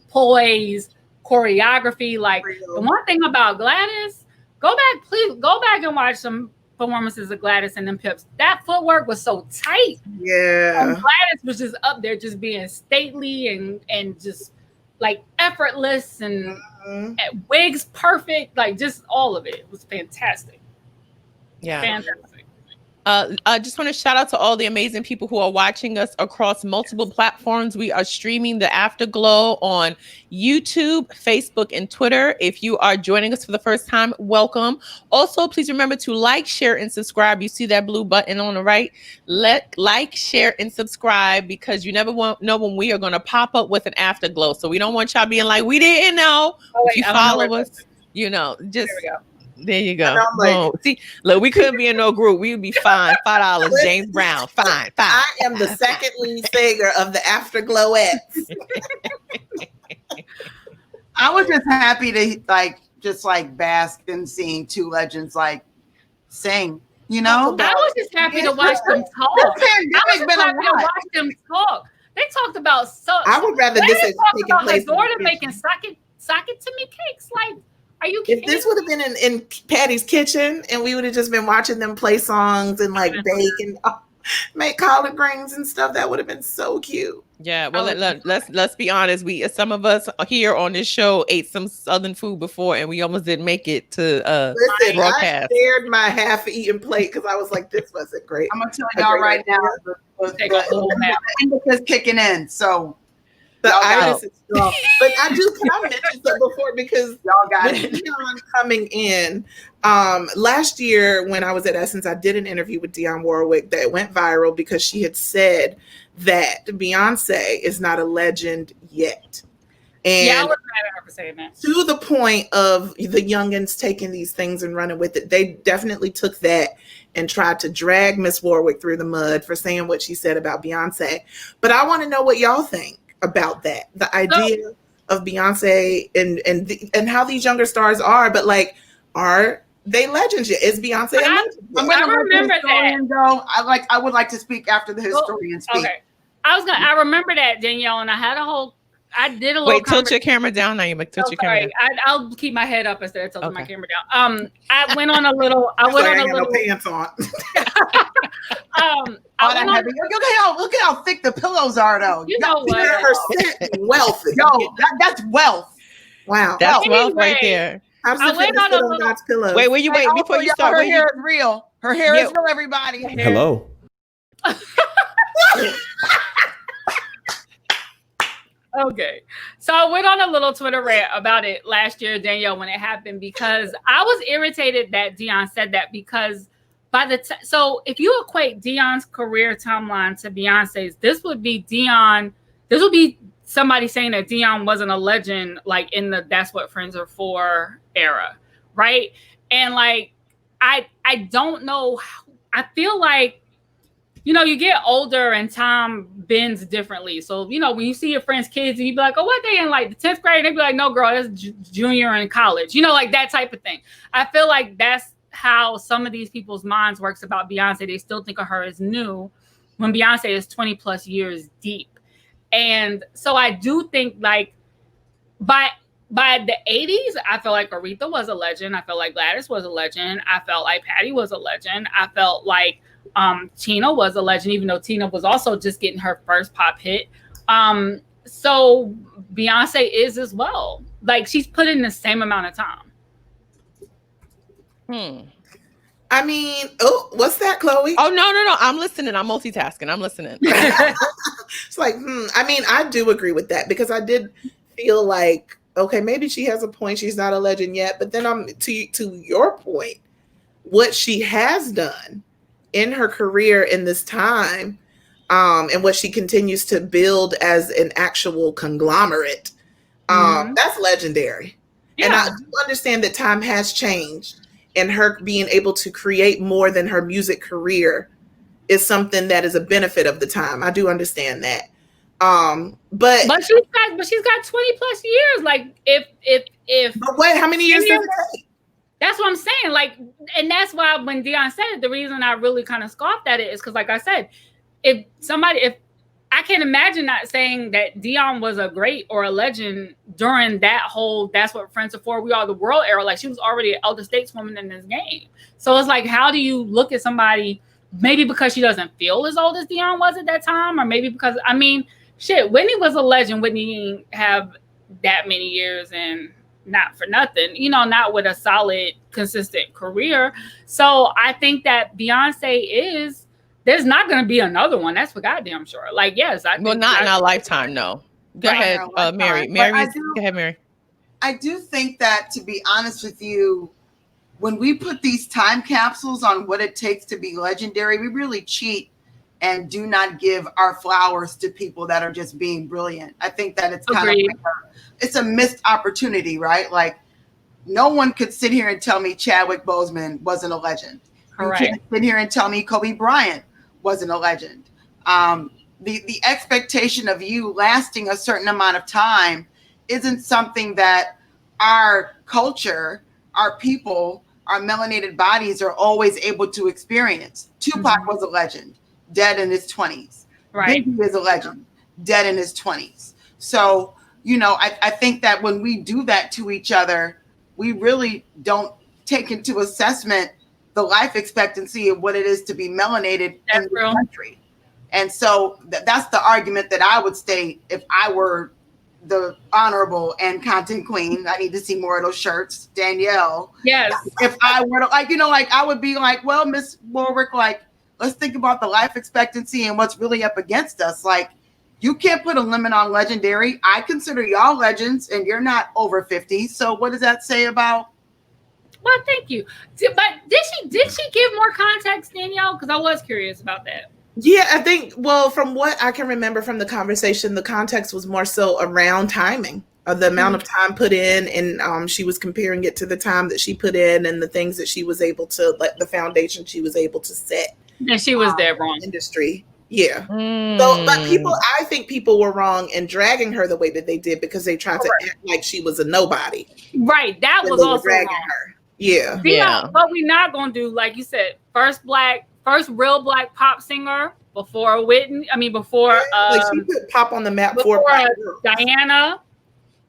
poise, choreography. Like the one thing about Gladys Go back, please. Go back and watch some performances of Gladys and them Pips. That footwork was so tight. Yeah. And Gladys was just up there, just being stately and just like effortless and wigs perfect. Like just all of it was fantastic. Yeah. Fantastic. I just want to shout out to all the amazing people who are watching us across multiple platforms. We are streaming the Afterglow on YouTube, Facebook, and Twitter. If you are joining us for the first time, welcome. Also, please remember to like, share, and subscribe. You see that blue button on the right? Like, share, and subscribe, because you never know when we are going to pop up with an Afterglow. So we don't want y'all being like, we didn't know. If you follow us, you know, just... There we go. There you go. Like, see, look, we couldn't be in no group. We would be fined $5. James Brown, fine. I am the second lead singer of the Afterglowettes. I was just happy to bask in seeing two legends sing. You know, I was just happy to watch them talk. Watch them talk. They talked about I would rather this had taken place. Her daughter making socket to me cakes. Like, are you kidding? If this would have been in Patty's kitchen and we would have just been watching them play songs and bake and make collard greens and stuff, that would have been so cute. Yeah, well, let's be honest. Some of us here on this show ate some Southern food before, and we almost didn't make it to broadcast. I shared my half-eaten plate because I was like, "This wasn't great." I'm gonna tell y'all right now, the indica's kicking in, so. The itis is strong. But I mentioned that before because y'all got it. Dionne coming in, last year when I was at Essence, I did an interview with Dionne Warwick that went viral because she had said that Beyonce is not a legend yet. And I was mad at her for saying that. To the point of the youngins taking these things and running with it, they definitely took that and tried to drag Miss Warwick through the mud for saying what she said about Beyonce. But I want to know what y'all think about that, the idea of Beyonce and how these younger stars are, but are they legends yet? Is Beyonce a legend? I remember that. Though I would like to speak after the historian speak. Okay, I remember that, Danielle, and I did a little. Wait, tilt your camera down now. You make tilt your camera down. I'll keep my head up instead of tilting my camera down. I went on a little. I went on a little. Pants on. Look at how thick the pillows are, though. You know what? Her set wealthy. Yo, that's wealth. Wow, that's wealth right there. I went on a little. God's pillows. Wait, before you start. Her hair is real. Her hair is real. Everybody. Hello. Okay, so I went on a little Twitter rant about it last year, Danielle, when it happened, because I was irritated that Dionne said that, because so if you equate Dionne's career timeline to Beyonce's, this would be somebody saying that Dionne wasn't a legend in the That's What Friends Are For era, right? And I don't know. I feel like, you get older and time bends differently. So, when you see your friends' kids and you be like, oh, what, they in the 10th grade? And they be like, no, girl, that's junior in college. That type of thing. I feel like that's how some of these people's minds works about Beyonce. They still think of her as new when Beyonce is 20 plus years deep. And so I do think by the 80s, I felt like Aretha was a legend. I felt like Gladys was a legend. I felt like Patti was a legend. I felt like Tina was a legend, even though Tina was also just getting her first pop hit. So Beyonce is as well. She's put in the same amount of time. I mean, what's that, Chloe? Oh, no. I'm listening. I'm multitasking. I'm listening. It's I mean, I do agree with that, because I did feel like, okay, maybe she has a point. She's not a legend yet. But then to your point, what she has done in her career in this time, and what she continues to build as an actual conglomerate, that's legendary. Yeah. And I do understand that time has changed, and her being able to create more than her music career is something that is a benefit of the time. I do understand that. But she's got 20 plus years. But wait, how many years does it take? That's what I'm saying. And that's why when Dionne said it, the reason I really kind of scoffed at it is because, like I said, if I can imagine not saying that Dion was a great or a legend during that whole "That's What Friends Are For, We Are the World" era. Like, she was already an elder stateswoman in this game. So it's like, how do you look at somebody, maybe because she doesn't feel as old as Dion was at that time, or maybe because, I mean, shit, Whitney was a legend. Whitney didn't have that many years, and not for nothing, you know, not with a solid, consistent career. So I think that Beyonce is, there's not going to be another one. That's for goddamn sure. Like, yes, I think well, not in our lifetime, no. Go ahead, Mary. Go ahead, Mary. I do think that, to be honest with you, when we put these time capsules on what it takes to be legendary, we really cheat and do not give our flowers to people that are just being brilliant. I think that it's kind of like it's a missed opportunity, right? Like, no one could sit here and tell me Chadwick Boseman wasn't a legend. Correct. You can't sit here and tell me Kobe Bryant wasn't a legend. The expectation of you lasting a certain amount of time isn't something that our culture, our people, our melanated bodies are always able to experience. Tupac was a legend, dead in his 20s. Right. Biggie is a legend, dead in his 20s. So, you know, I think that when we do that to each other, we really don't take into assessment the life expectancy of what it is to be melanated in the country. And so that's the argument that I would state if I were the honorable and content queen. I need to see more of those shirts, Danielle. Yes. If I were to, like, you know, like, I would be like, well, Miss Warwick, like, let's think about the life expectancy and what's really up against us. Like, you can't put a limit on legendary. I consider y'all legends, and you're not over 50. So what does that say about? Well, thank you. But did she give more context, Danielle? Because I was curious about that. Yeah, I think, well, from what I can remember from the conversation, the context was more so around timing of the amount of time put in. And she was comparing it to the time that she put in and the things that she was able to, like the foundation she was able to set. And she was dead wrong. Industry. Yeah. So, but I think people were wrong in dragging her the way that they did because they tried to act like she was a nobody. Right. That was also dragging wrong. her. Yeah. Yeah. What we're not going to do, like you said, first real black pop singer before Whitney. I mean, before like she put pop on the map before Diana,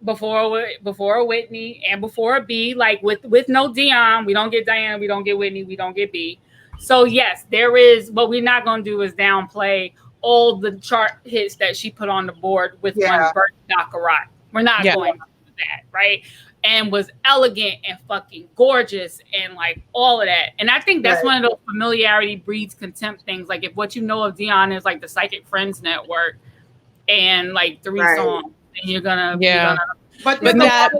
before Whitney, and before B. Like with no Dion, we don't get Diana, we don't get Whitney, we don't get B. So yes, there is. What we're not going to do is downplay all the chart hits that she put on the board with one Burt Bacharach. We're not going to do that, right? And was elegant and fucking gorgeous and like all of that. And I think that's one of those familiarity breeds contempt things. Like, if what you know of Dion is like the Psychic Friends Network and like 3 songs, and you're gonna but that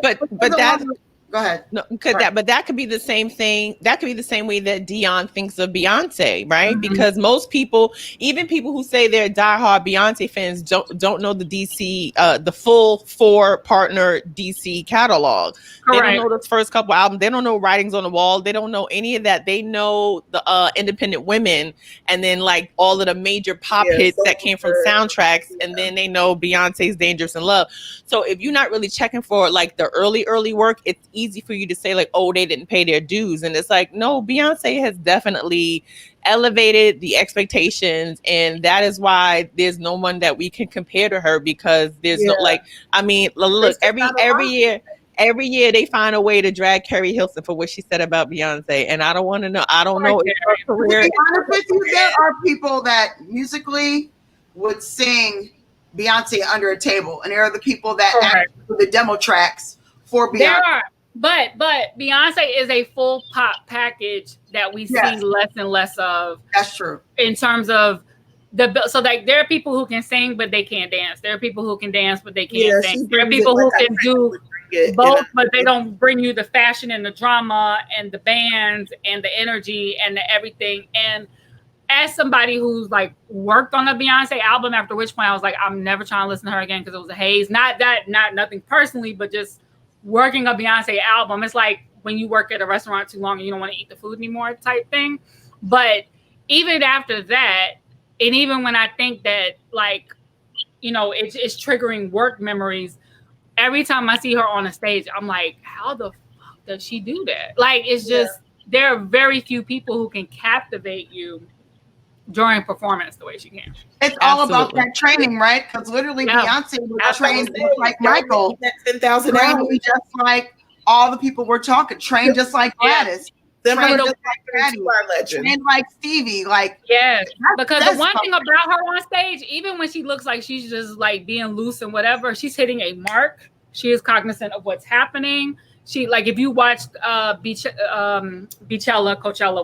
go ahead. No, but that could be the same thing. That could be the same way that Dion thinks of Beyonce, right? Mm-hmm. Because most people, even people who say they're diehard Beyonce fans, don't know the DC, the full 4-partner DC catalog. Correct. They don't know those first couple albums. They don't know Writings on the Wall. They don't know any of that. They know the Independent Women, and then like all of the major pop hits that came from soundtracks, and then they know Beyonce's Dangerous in Love. So if you're not really checking for like the early work, it's easy for you to say like, oh, they didn't pay their dues. And it's like, no, Beyonce has definitely elevated the expectations. And that is why there's no one that we can compare to her, because there's no, like, I mean, look, every year they find a way to drag Carrie Hilson for what she said about Beyonce. And I don't want to know. I don't know. To be honest with you, there are people that musically would sing Beyonce under a table. And there are the people that act for the demo tracks for Beyonce. There are. But Beyonce is a full pop package that we see less and less of. That's true. In terms of so like there are people who can sing but they can't dance. There are people who can dance but they can't sing. There are people who can do both, but they don't bring you the fashion and the drama and the bands and the energy and the everything. And as somebody who's like worked on a Beyonce album, after which point I was like, I'm never trying to listen to her again because it was a haze. Not nothing personally, but just working a Beyonce album. It's like when you work at a restaurant too long and you don't want to eat the food anymore type thing. But even after that, and even when I think that, like, you know, it's triggering work memories, every time I see her on a stage, I'm like, how the fuck does she do that? Like, it's just, there are very few people who can captivate you during performance the way she can. It's all about that training, right? Because literally Beyonce was trained just like Michael, 10,000 hours, just like all the people we're talking, trained just like Gladys. Trained just like Patti, trained like Stevie, like because the one thing about her on stage, even when she looks like she's just like being loose and whatever, she's hitting a mark. She is cognizant of what's happening. She like if you watched Coachella,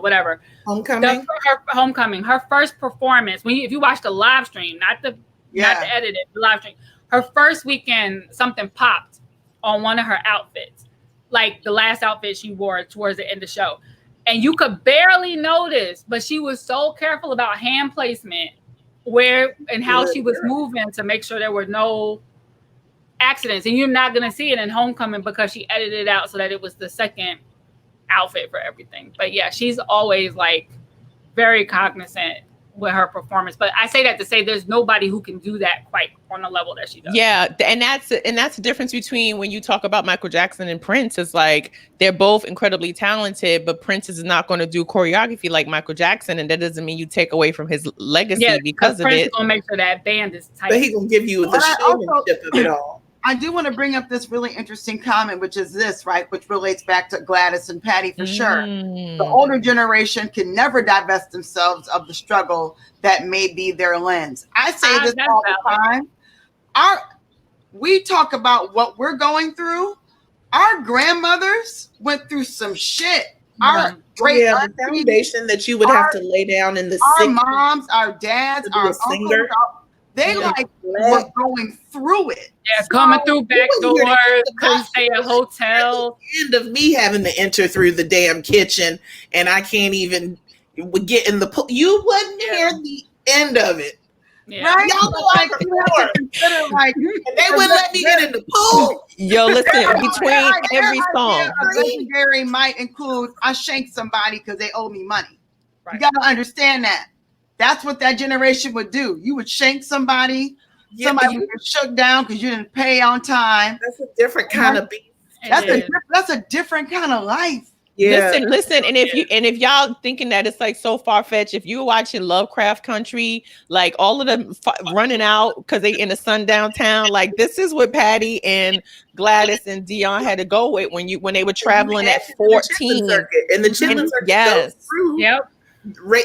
whatever, Homecoming, her first performance. If you watch the live stream, not the edited, the live stream, her first weekend something popped on one of her outfits, like the last outfit she wore towards the end of the show. And you could barely notice, but she was so careful about hand placement, where and how she was moving to make sure there were no accidents. And you're not going to see it in Homecoming because she edited it out so that it was the second outfit for everything. But yeah, she's always like very cognizant with her performance. But I say that to say there's nobody who can do that quite on the level that she does. Yeah, and that's the difference between when you talk about Michael Jackson and Prince. Is like they're both incredibly talented, but Prince is not going to do choreography like Michael Jackson, and that doesn't mean you take away from his legacy because of Prince it. Is gonna make sure that band is tight. But he's gonna give you the showmanship of it all. I do want to bring up this really interesting comment, which is this, right? Which relates back to Gladys and Patti for sure. The older generation can never divest themselves of the struggle that may be their lens. I say this all the time. We talk about what we're going through. Our grandmothers went through some shit. Our the foundation that you would have to lay down in the our moms, our dads, our uncles, they were going through it. Yeah, coming through back doors, couldn't stay at hotel. End of me having to enter through the damn kitchen, and I can't even get in the pool. You wouldn't hear the end of it. Yeah. Right? Y'all know you have to consider they wouldn't let me get in the pool. Yo, listen, between every song. Legendary might include I shanked somebody because they owe me money. Right. You got to understand that. That's what that generation would do. You would shank somebody. Somebody would get shook down because you didn't pay on time. That's a different kind of beast. That's a different kind of life. Yeah. Listen, and if y'all thinking that it's like so far fetched, if you're watching Lovecraft Country, like all of them running out because they in a sundown town, like this is what Patti and Gladys and Dion had to go with when they were traveling at 14. And the Chitlin Circuit goes through. Yep.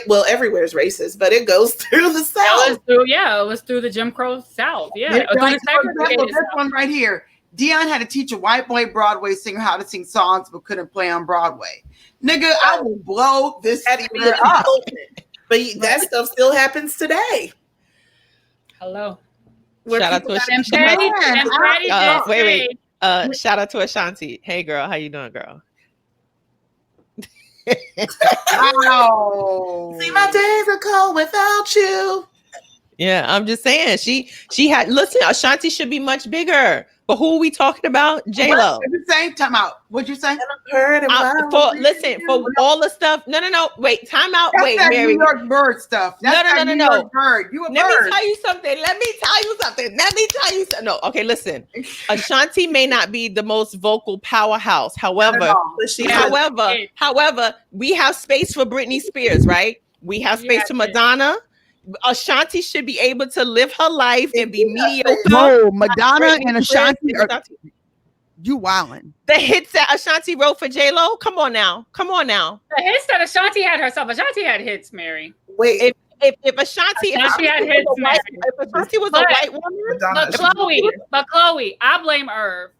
Well, everywhere is racist, but it goes through the South. It was through the Jim Crow South. Yeah. For example, this one right here. Dion had to teach a white boy Broadway singer how to sing songs, but couldn't play on Broadway. Nigga, I will blow this theater up. But that stuff still happens today. Hello. Shout out to shout out to Ashanti. Hey, girl, how you doing, girl? Wow. See, my days are cold without you. Yeah, I'm just saying. She had Ashanti should be much bigger. But who are we talking about? J-Lo. At the same time out. What'd you say? For all the stuff. No. Wait, time out. That's Wait, that Mary. New York bird stuff. That's no. New York bird. You a bird. Let me tell you something. No, okay, listen. Ashanti may not be the most vocal powerhouse. However, we have space for Britney Spears, right? We have space for Madonna. Ashanti should be able to live her life and be mediocre. No, Madonna and Ashanti are you wildin'. The hits that Ashanti wrote for J-Lo. Come on now. The hits that Ashanti had herself. Ashanti had hits, Mary. Wait. If Ashanti was a white woman, but Chloe, I blame Irv.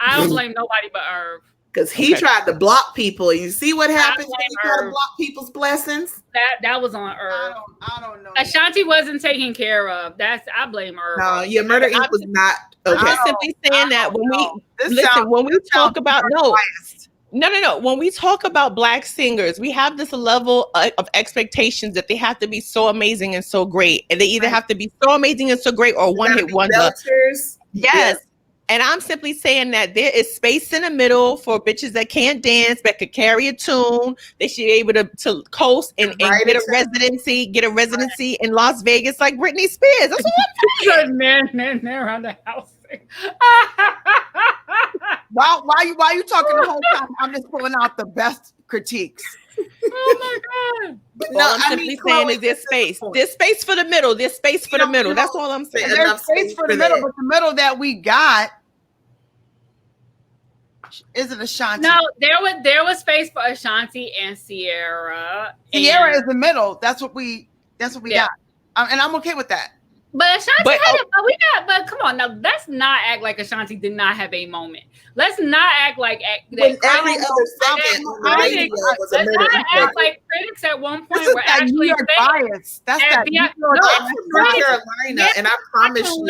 I don't blame nobody but Irv. Because he tried to block people. You see what happens when you try to block people's blessings? That was on Irv. I don't know. Ashanti wasn't taken care of. I blame Irv. No, Murder Inc. was not okay. I'm simply saying that when we talk about when we talk about Black singers, we have this level of expectations that they have to be so amazing and so great. And they either have to be so amazing and so great or one hit wonder. Yes. And I'm simply saying that there is space in the middle for bitches that can't dance, but could carry a tune. They should be able to coast and get a residency in Las Vegas like Britney Spears. That's what I'm saying. Man around the house. Why you talking the whole time? I'm just pulling out the best critiques. Oh my God. All I'm simply saying is there's space. There's space for the middle. There's space for the middle. That's all I'm saying. There's space for the middle, but the middle that we got isn't Ashanti. No, there was space for Ashanti and Sierra. Sierra is the middle. That's what we got. And I'm okay with that. But Ashanti had it, but come on now, let's not act like Ashanti did not have a moment. Let's not act like when every other second on the radio was a murder. Let's not act like critics at one point were actually New York bias. That's that New York I'm from North Carolina, and I promise you,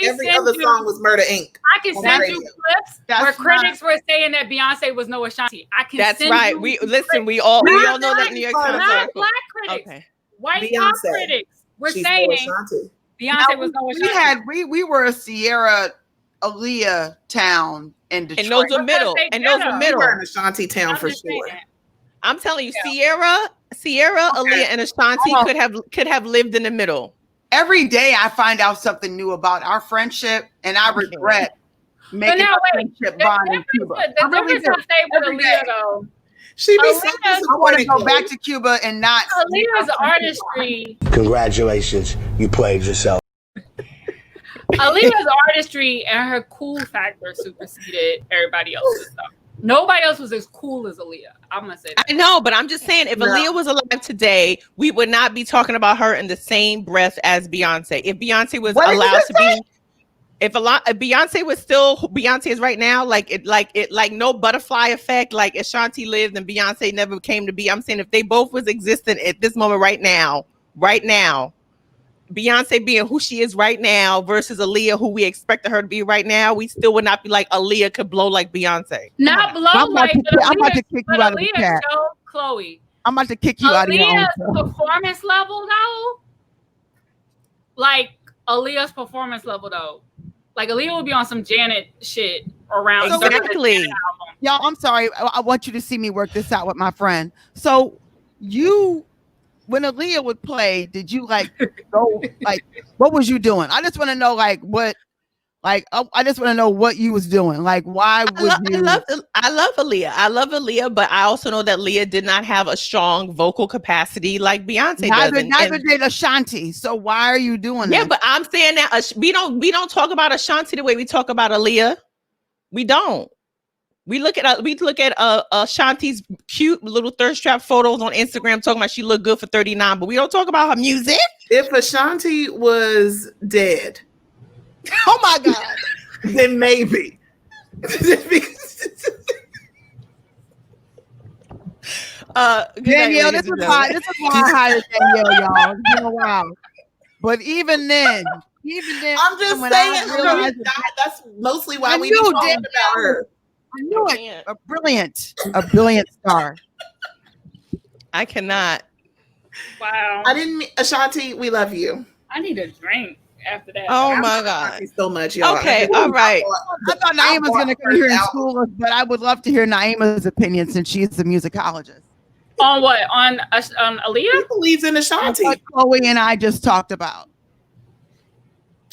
every other song was Murder Inc. I can send you clips where critics were saying that Beyonce was no Ashanti. I can. That's right. We all know that New York Times. Not black critics, white pop critics were saying Beyonce was no Ashanti. We were a Sierra Aaliyah town in Detroit. And those were middle. We were an Ashanti town for sure. I'm telling you, Sierra, Aaliyah, and Ashanti could have lived in the middle. Every day I find out something new about our friendship, and I regret making our friendship bond in Cuba. The difference I say with Aaliyah, though, I want to go back to Cuba and not. Aaliyah's artistry. Congratulations, you played yourself. Aaliyah's artistry and her cool factor superseded everybody else's stuff. Nobody else was as cool as Aaliyah. I'm gonna say that. I know, but I'm just saying, if Aaliyah was alive today, we would not be talking about her in the same breath as Beyonce. If Beyonce was allowed to be, if Beyonce was still who Beyonce is right now, like no butterfly effect, like Ashanti lived and Beyonce never came to be. I'm saying if they both was existent at this moment right now, Beyonce being who she is right now versus Aaliyah, who we expected her to be right now, we still would not be like Aaliyah could blow like Beyonce. Not blow I'm about to kick you out of the chat. Chloe. I'm about to kick you out of your own. Aaliyah's performance level, though. Like Aaliyah's performance level, though. Like Aaliyah would be on some Janet shit around. Exactly. Y'all, I'm sorry. I want you to see me work this out with my friend. So when Aaliyah would play, did you go what was you doing? I just want to know I just want to know what you was doing. Like, why would you? I love Aaliyah. I love Aaliyah, but I also know that Aaliyah did not have a strong vocal capacity like Beyonce does. Neither did Ashanti. So why are you doing that? Yeah, but I'm saying that we don't talk about Ashanti the way we talk about Aaliyah. We don't. We look at Ashanti's cute little thirst trap photos on Instagram talking about she looked good for 39, but we don't talk about her music. If Ashanti was dead, oh my God, then maybe. Danielle, this is why I hired Danielle, y'all. It's been a while. But even then, I'm just saying that's mostly why we be talking about her. I knew it. A brilliant star. I cannot. Wow. Ashanti, we love you. I need a drink after that. Oh my God. So much, y'all. Okay, all right. I thought Naima's going to come here and school us, but I would love to hear Naima's opinion since she's the musicologist. On what? On Aaliyah? He believes in Ashanti. What Chloe and I just talked about.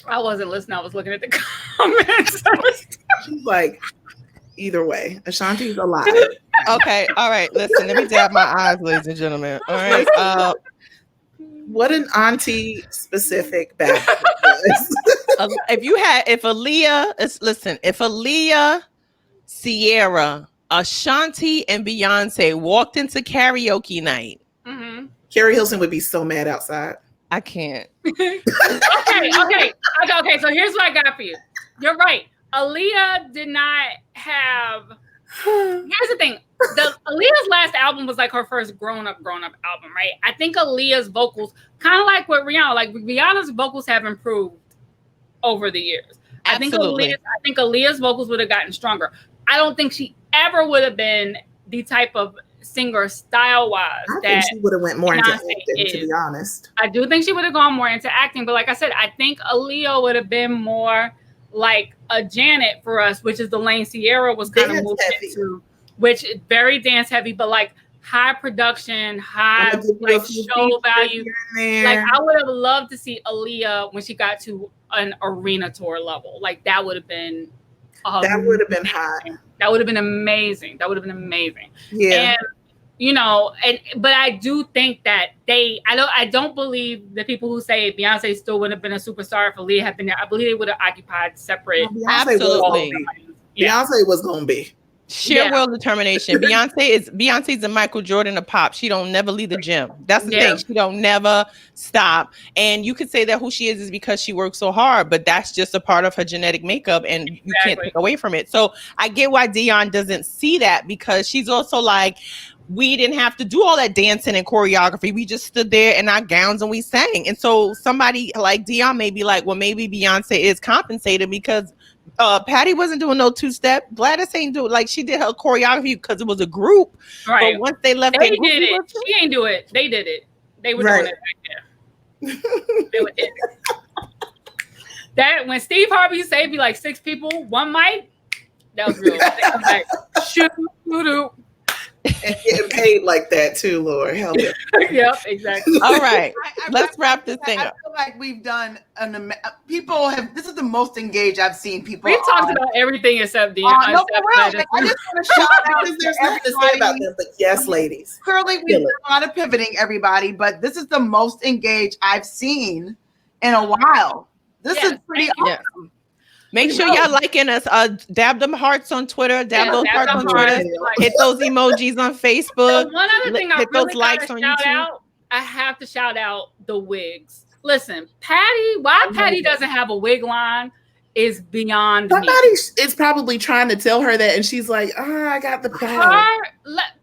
I wasn't listening. I was looking at the comments. She's like, either way, Ashanti's alive. Okay, all right. Listen, let me dab my eyes, ladies and gentlemen. All right. What an auntie specific background. if Aaliyah, Sierra, Ashanti, and Beyonce walked into karaoke night, Carrie Hilson would be so mad outside. I can't. Okay. So here's what I got for you. You're right. Aaliyah did not have. Here's the thing. Aaliyah's last album was like her first grown up album, right? I think Aaliyah's vocals, kind of like with Rihanna, like Rihanna's vocals have improved over the years. Absolutely. I think Aaliyah's vocals would have gotten stronger. I don't think she ever would have been the type of singer style wise I think she would have went more into acting, to be honest. I do think she would have gone more into acting, but like I said, I think Aaliyah would have been more like a Janet for us, which is the lane Sierra was kind of moving into, which is very dance heavy, but like high production, high like show value. Like I would have loved to see Aaliyah when she got to an arena tour level. Like that would have been that would have been hot. That would have been amazing. Yeah. And but I do think that I don't believe the people who say Beyonce still would have been a superstar if Aaliyah had been there. I believe they would have occupied separate. Absolutely. Beyonce was gonna be. Sheer will determination. Beyonce's a Michael Jordan of pop. She don't never leave the gym. That's the thing. She don't never stop. And you could say that who she is because she works so hard, but that's just a part of her genetic makeup, and you can't take away from it. So I get why Dion doesn't see that, because she's also like, we didn't have to do all that dancing and choreography. We just stood there in our gowns and we sang. And so somebody like Dion may be like, well, maybe Beyonce is compensated because Patti wasn't doing no two-step. Gladys ain't doing, like, she did her choreography because it was a group. Right. But once they left, they did it. She ain't do it. They did it. They were doing it back there. They were doing it. That when Steve Harvey said be like 6 people, one mic, that was real. They was like, shoot. And getting paid like that too, Lord help it. Yep, exactly. All right, let's wrap this thing up. I feel like we've done people have. This is the most engaged I've seen people. We've talked about everything except Dion. No, for real. Like, I just want to shout out because there's nothing to say about them, but yes, ladies. Clearly, we've done a lot of pivoting, everybody, but this is the most engaged I've seen in a while. This is pretty awesome. Make sure y'all liking us. Dab them hearts on Twitter. Dab those hearts on Twitter. Hit those emojis on Facebook. So one other thing I really likes on shout YouTube. Out. I have to shout out the wigs. Listen, Patti. Why Patti doesn't have a wig line is beyond me. Somebody is probably trying to tell her that, and she's like, I got the power.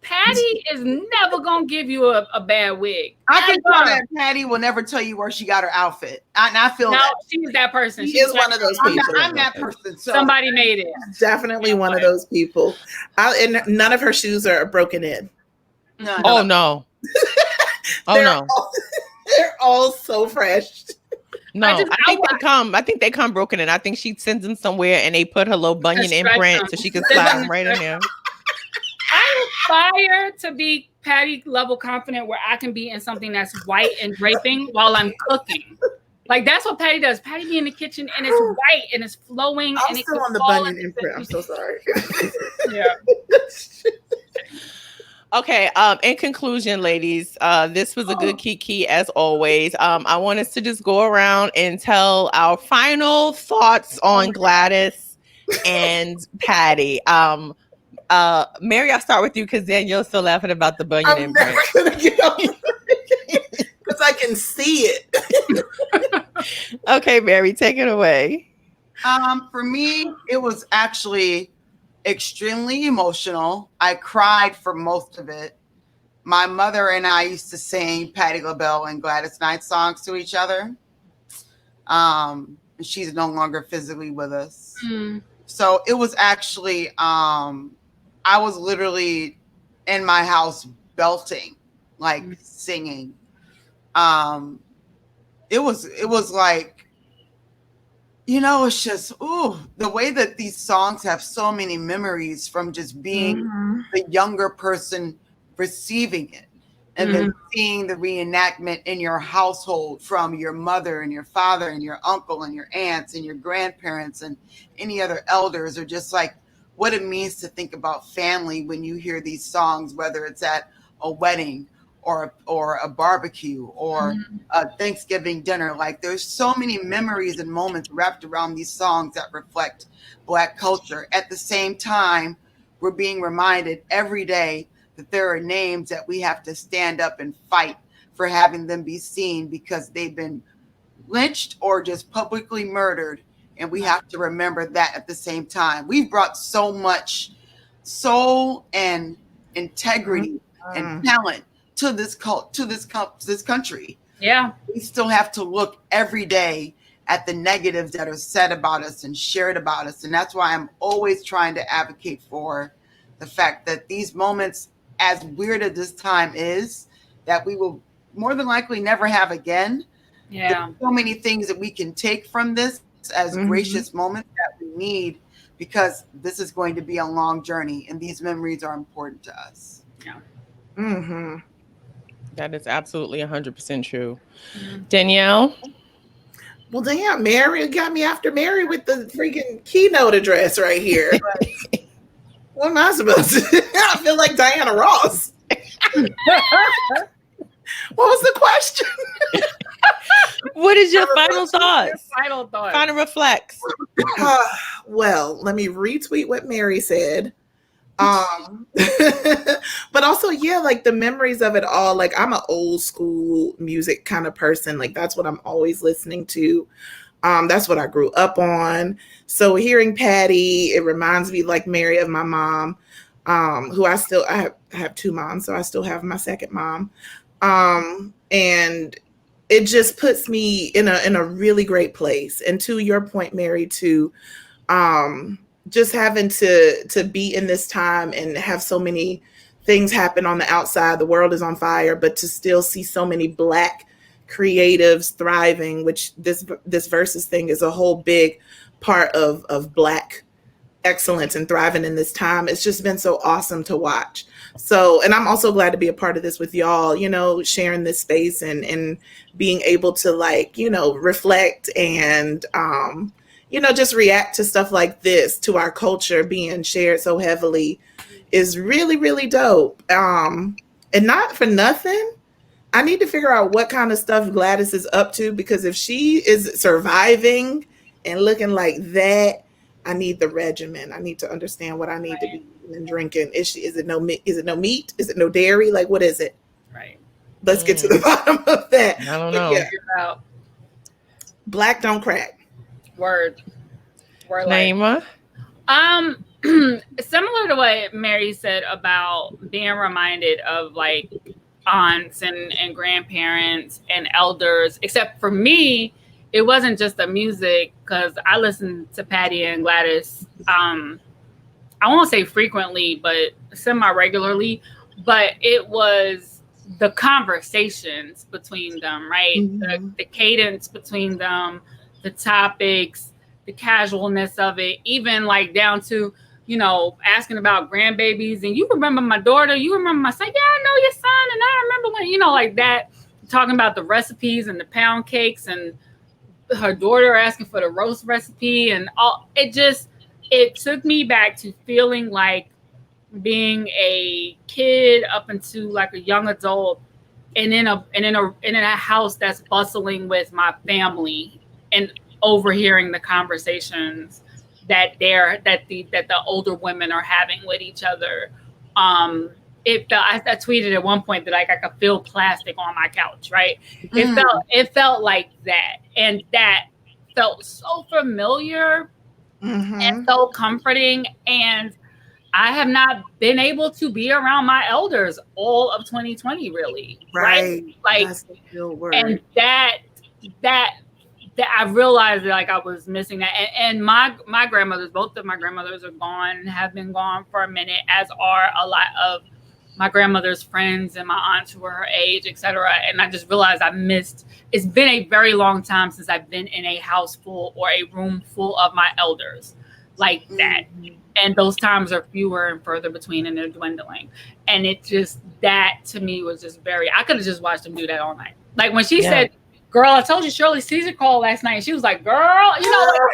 Patti is never gonna give you a bad wig. I can tell that Patti will never tell you where she got her outfit. I feel that. She's that person. She is one of those people. I'm that person. So. Somebody made it. Definitely one of those people. And none of her shoes are broken in. No. Oh no. No. They're all so fresh. No, I think they come broken in. I think she sends them somewhere and they put her little bunion imprint so she can slide them right in there. I aspire to be Patti level confident where I can be in something that's white and draping while I'm cooking. Like that's what Patti does. Patti be in the kitchen and it's white and it's flowing. I'm still on the bunion imprint. I'm so sorry. Yeah. Okay. In conclusion, ladies, this was a good kiki as always. I want us to just go around and tell our final thoughts on Gladys and Patti. Mary, I'll start with you because Danielle's still laughing about the bunion imprint. I'm never gonna get over it because I can see it. Okay, Mary, take it away. For me, it was actually extremely emotional. I cried for most of it. My mother and I used to sing Patti LaBelle and Gladys Knight songs to each other. She's no longer physically with us. So it was actually, I was literally in my house belting, like singing. It was like, it's just, the way that these songs have so many memories from just being the younger person receiving it and then seeing the reenactment in your household from your mother and your father and your uncle and your aunts and your grandparents and any other elders, or just like what it means to think about family when you hear these songs, whether it's at a wedding or a barbecue or a Thanksgiving dinner. Like there's so many memories and moments wrapped around these songs that reflect Black culture. At the same time, we're being reminded every day that there are names that we have to stand up and fight for having them be seen because they've been lynched or just publicly murdered. And we have to remember that at the same time. We've brought so much soul and integrity and talent to this country. Yeah. We still have to look every day at the negatives that are said about us and shared about us. And that's why I'm always trying to advocate for the fact that these moments, as weird as this time is, that we will more than likely never have again. Yeah. There's so many things that we can take from this as gracious moments that we need, because this is going to be a long journey and these memories are important to us. Yeah. That is absolutely 100% true. Danielle? Well, damn, Mary got me after Mary with the freaking keynote address right here. What am I supposed to do? I feel like Diana Ross. What was the question? What is your final thoughts? Final thoughts. Final reflects. Well, let me retweet what Mary said. But also, yeah, like the memories of it all. Like I'm an old school music kind of person. Like that's what I'm always listening to. That's what I grew up on. So hearing Patti, it reminds me, like Mary, of my mom, who I have two moms, so I still have my second mom. And it just puts me in a really great place. And to your point, Mary, to just having to be in this time and have so many things happen on the outside. The world is on fire, but to still see so many Black creatives thriving, which this Verzuz thing is a whole big part of Black excellence and thriving in this time. It's just been so awesome to watch. So, and I'm also glad to be a part of this with y'all, you know, sharing this space and being able to, like, you know, reflect and, you know, just react to stuff like this, to our culture being shared so heavily is really, really dope. And not for nothing, I need to figure out what kind of stuff Gladys is up to, because if she is surviving and looking like that, I need the regimen. I need to understand what I need to be eating and drinking. Is it no meat? Is it no dairy? Like, what is it? Right. Let's get to the bottom of that. I don't know. Yeah. Black don't crack. Word. Naima? Similar to what Mary said about being reminded of like aunts and grandparents and elders, except for me, it wasn't just the music, because I listened to Patti and Gladys, I won't say frequently, but semi-regularly, but it was the conversations between them, right? Mm-hmm. The cadence between them, the topics, the casualness of it, even like down to, you know, asking about grandbabies, and you remember my daughter, you remember my son, yeah, I know your son, and I remember when, you know, like that, talking about the recipes and the pound cakes, and her daughter asking for the roast recipe, and all. It took me back to feeling like being a kid up into like a young adult, and in a house that's bustling with my family, and overhearing the conversations that the older women are having with each other. I tweeted at one point that like I could feel plastic on my couch, right? It felt like that, and that felt so familiar and so comforting. And I have not been able to be around my elders all of 2020, really, right? Like, that's the real word. And that I realized that like I was missing that. And my grandmothers, both of my grandmothers are gone, have been gone for a minute, as are a lot of my grandmother's friends and my aunts who were her age, etc. And I just realized it's been a very long time since I've been in a house full or a room full of my elders like that. And those times are fewer and further between, and they're dwindling. And it just, that to me was just I could have just watched them do that all night. Like when she said, girl, I told you Shirley Caesar called last night. And she was like, girl, you know, like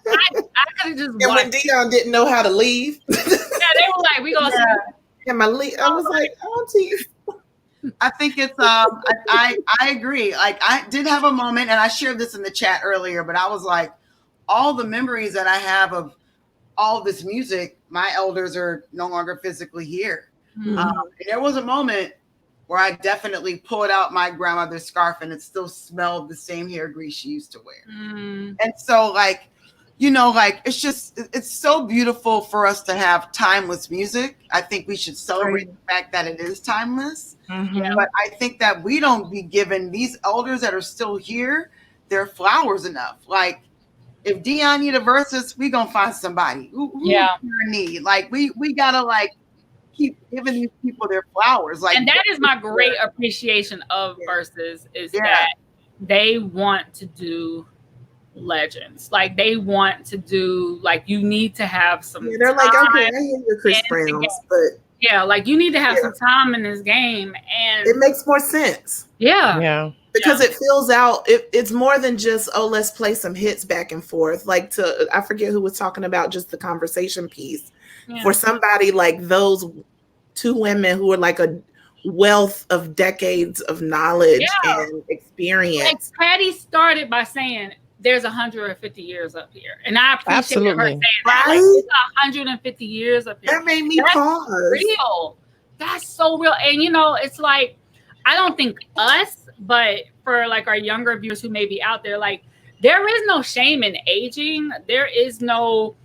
that. I could have just watched. And when Dion didn't know how to leave. Yeah, they were like, we gonna see. And I was like, Auntie. I think it's I agree. Like I did have a moment, and I shared this in the chat earlier, but I was like, all the memories that I have of all this music, my elders are no longer physically here. And there was a moment where I definitely pulled out my grandmother's scarf, and it still smelled the same hair grease she used to wear. And so like, you know, like it's so beautiful for us to have timeless music. I think we should celebrate the fact that it is timeless. But I think that we don't be given these elders that are still here their flowers enough. Like if Dion need a Verzuz, we gonna find somebody who need. Like we gotta like keep giving these people their flowers. Like, and that is my great appreciation of Verzuz is that they want to do legends. Like they want to do, like, you need to have some they're like, okay, I hear your Chris Browns, but like you need to have some time in this game, and it makes more sense. Because it fills out, it's more than just, oh, let's play some hits back and forth. Like I forget who was talking about just the conversation piece. For somebody like those two women who are like a wealth of decades of knowledge and experience. Like Patti started by saying, there's 150 years up here. And I appreciate her saying that. Like, it's 150 years up here. That made me pause. Real. That's so real. And you know, it's like, I don't think us, but for like our younger viewers who may be out there, like, there is no shame in aging. There is no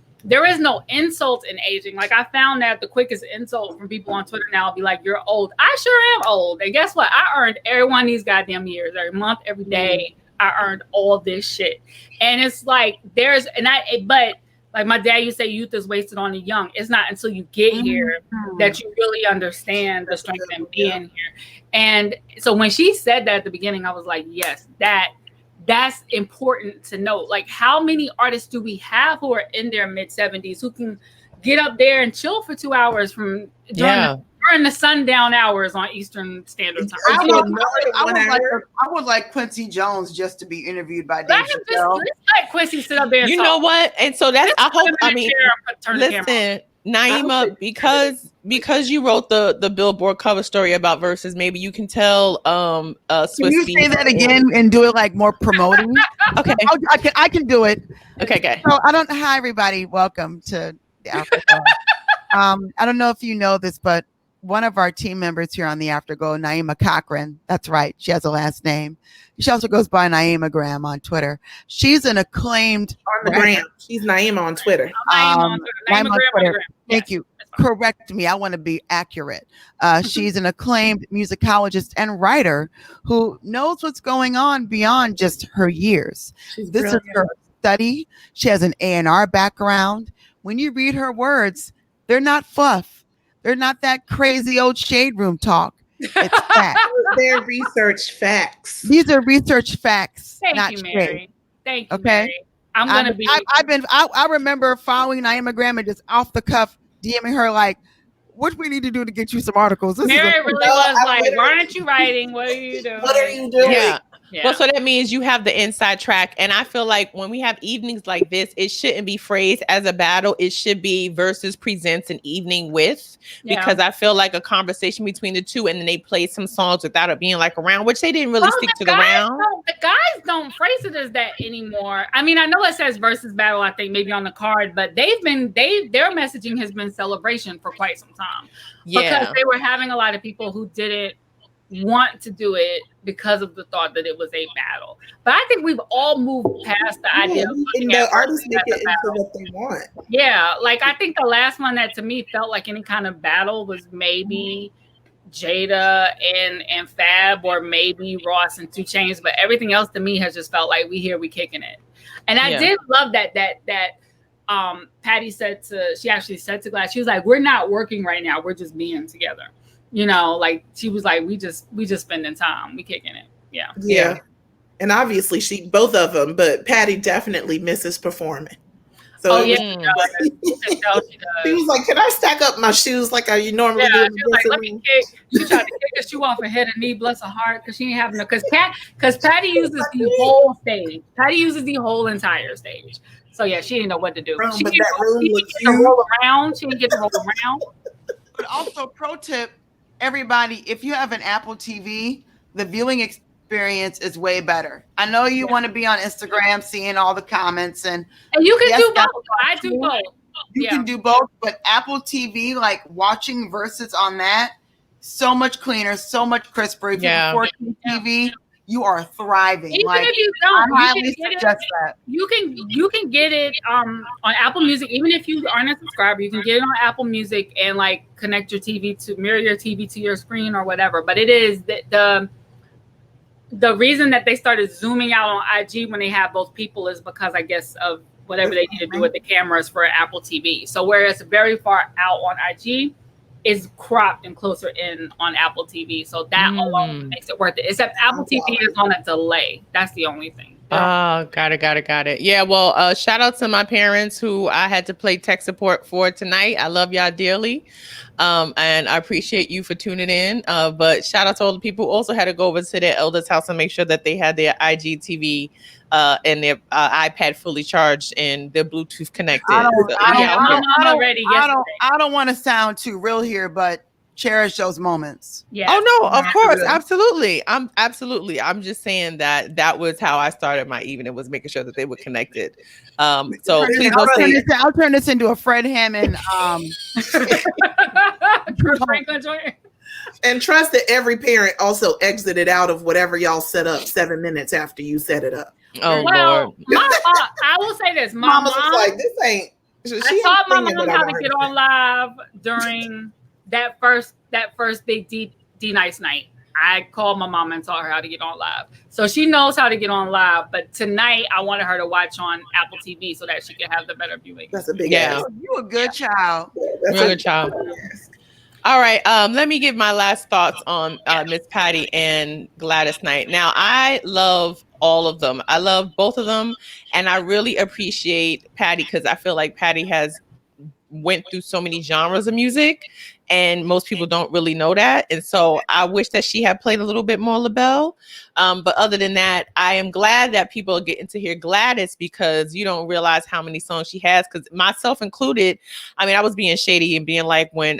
insult in aging. Like, I found that the quickest insult from people on Twitter now will be like, you're old. I sure am old. And guess what? I earned every one of these goddamn years, every month, every day. I earned all this shit. And it's like, but like my dad used to say, youth is wasted on the young. It's not until you get here that you really understand the strength in being here. And so when she said that at the beginning, I was like, yes, that's important to note. Like, how many artists do we have who are in their mid-70s who can get up there and chill for 2 hours during the sundown hours on Eastern Standard Time? I would like Quincy Jones just to be interviewed by Dave Chappelle. Let's let Quincy sit up there and you talk. know what? And so that's, listen, Naima, because you wrote the Billboard cover story about Verzuz, maybe you can tell Swiss Can you say that again and do it like more promoting? Okay. I can do it. Okay, good. So hi everybody. Welcome to the Afterglow. I don't know if you know this, but one of our team members here on the Afterglow, Naima Cochran, that's right, she has a last name. She also goes by Naima Graham on Twitter. She's an acclaimed on the gram. She's Naima on Twitter. Naima on Twitter. Thank you. Correct me. I want to be accurate. She's an acclaimed musicologist and writer who knows what's going on beyond just her years. This is her study. She has an A&R background. When you read her words, they're not fluff. They're not that crazy old shade room talk. It's facts. They're research facts. These are research facts. Thank you, Mary. Shade. Thank you, Okay. Mary. I remember following Naima Graham and just off the cuff DMing her like, what do we need to do to get you some articles? Mary really was like, why aren't you writing? What are you doing? What are you doing? Yeah. Well, so that means you have the inside track. And I feel like when we have evenings like this, it shouldn't be phrased as a battle. It should be Verzuz presents an evening with, because I feel like a conversation between the two, and then they play some songs without it being like a round, which they didn't really stick to the round. The guys don't phrase it as that anymore. I mean, I know it says Verzuz battle, I think maybe on the card, but their messaging has been celebration for quite some time. Yeah. Because they were having a lot of people who didn't want to do it because of the thought that it was a battle. But I think we've all moved past the idea of looking at artists make it into what they want. Yeah, like I think the last one that to me felt like any kind of battle was maybe Jada and Fab, or maybe Ross and 2 Chainz, but everything else to me has just felt like we kicking it. And I did love that Patti she actually said to Gladys, she was like, we're not working right now, we're just being together. You know, like she was like, we just spending time, we kicking it. Yeah. And obviously both of them, but Patti definitely misses performing. So she does. She was like, can I stack up my shoes like I normally do? She was like, let me kick. She tried to kick her shoe off her head and knee, bless her heart, because she ain't having no, because Patti uses the whole stage. Patti uses the whole entire stage. So yeah, she didn't know what to do. She didn't get to roll around. She didn't get to roll around. But also, pro tip, everybody, if you have an Apple TV, the viewing experience is way better. I know you want to be on Instagram seeing all the comments, and you can do both. I do both. You can do both, but Apple TV, like watching Verzuz on that, so much cleaner, so much crisper. If you have 4K TV, you are thriving. Even if you don't, you can get it on Apple Music. Even if you aren't a subscriber, you can get it on Apple Music and like connect your TV to mirror your TV to your screen or whatever. But it is the reason that they started zooming out on IG when they have both people is because I guess of whatever they need to do with the cameras for Apple TV. So whereas very far out on IG, is cropped and closer in on Apple TV. So that alone makes it worth it. Except Apple TV is on a delay. That's the only thing. Oh, got it. Yeah, well, shout out to my parents who I had to play tech support for tonight. I love y'all dearly. And I appreciate you for tuning in. But shout out to all the people who also had to go over to their elders' house and make sure that they had their IGTV and their iPad fully charged and their Bluetooth connected. I don't want to sound too real here, but cherish those moments. Yeah. Oh no, of course, absolutely. I'm just saying that was how I started my evening, was making sure that they were connected. So please don't say I'll turn this into a Fred Hammond Franklin joint. And trust that every parent also exited out of whatever y'all set up 7 minutes after you set it up. Oh well, Lord. I will say this. My Mama's mom, like, this ain't. I taught my mom how to get on live during that first big D Nice night. I called my mom and taught her how to get on live. So she knows how to get on live. But tonight I wanted her to watch on Apple TV so that she could have the better viewing. That's a big Yeah. ass. You a good child. Yeah, that's You're a good child. All right. Let me give my last thoughts on Miss Patti and Gladys Knight. Now, I love all of them. I love both of them. And I really appreciate Patti because I feel like Patti has went through so many genres of music and most people don't really know that. And so I wish that she had played a little bit more Labelle. But other than that, I am glad that people are getting to hear Gladys because you don't realize how many songs she has. Because myself included, I mean, I was being shady and being like when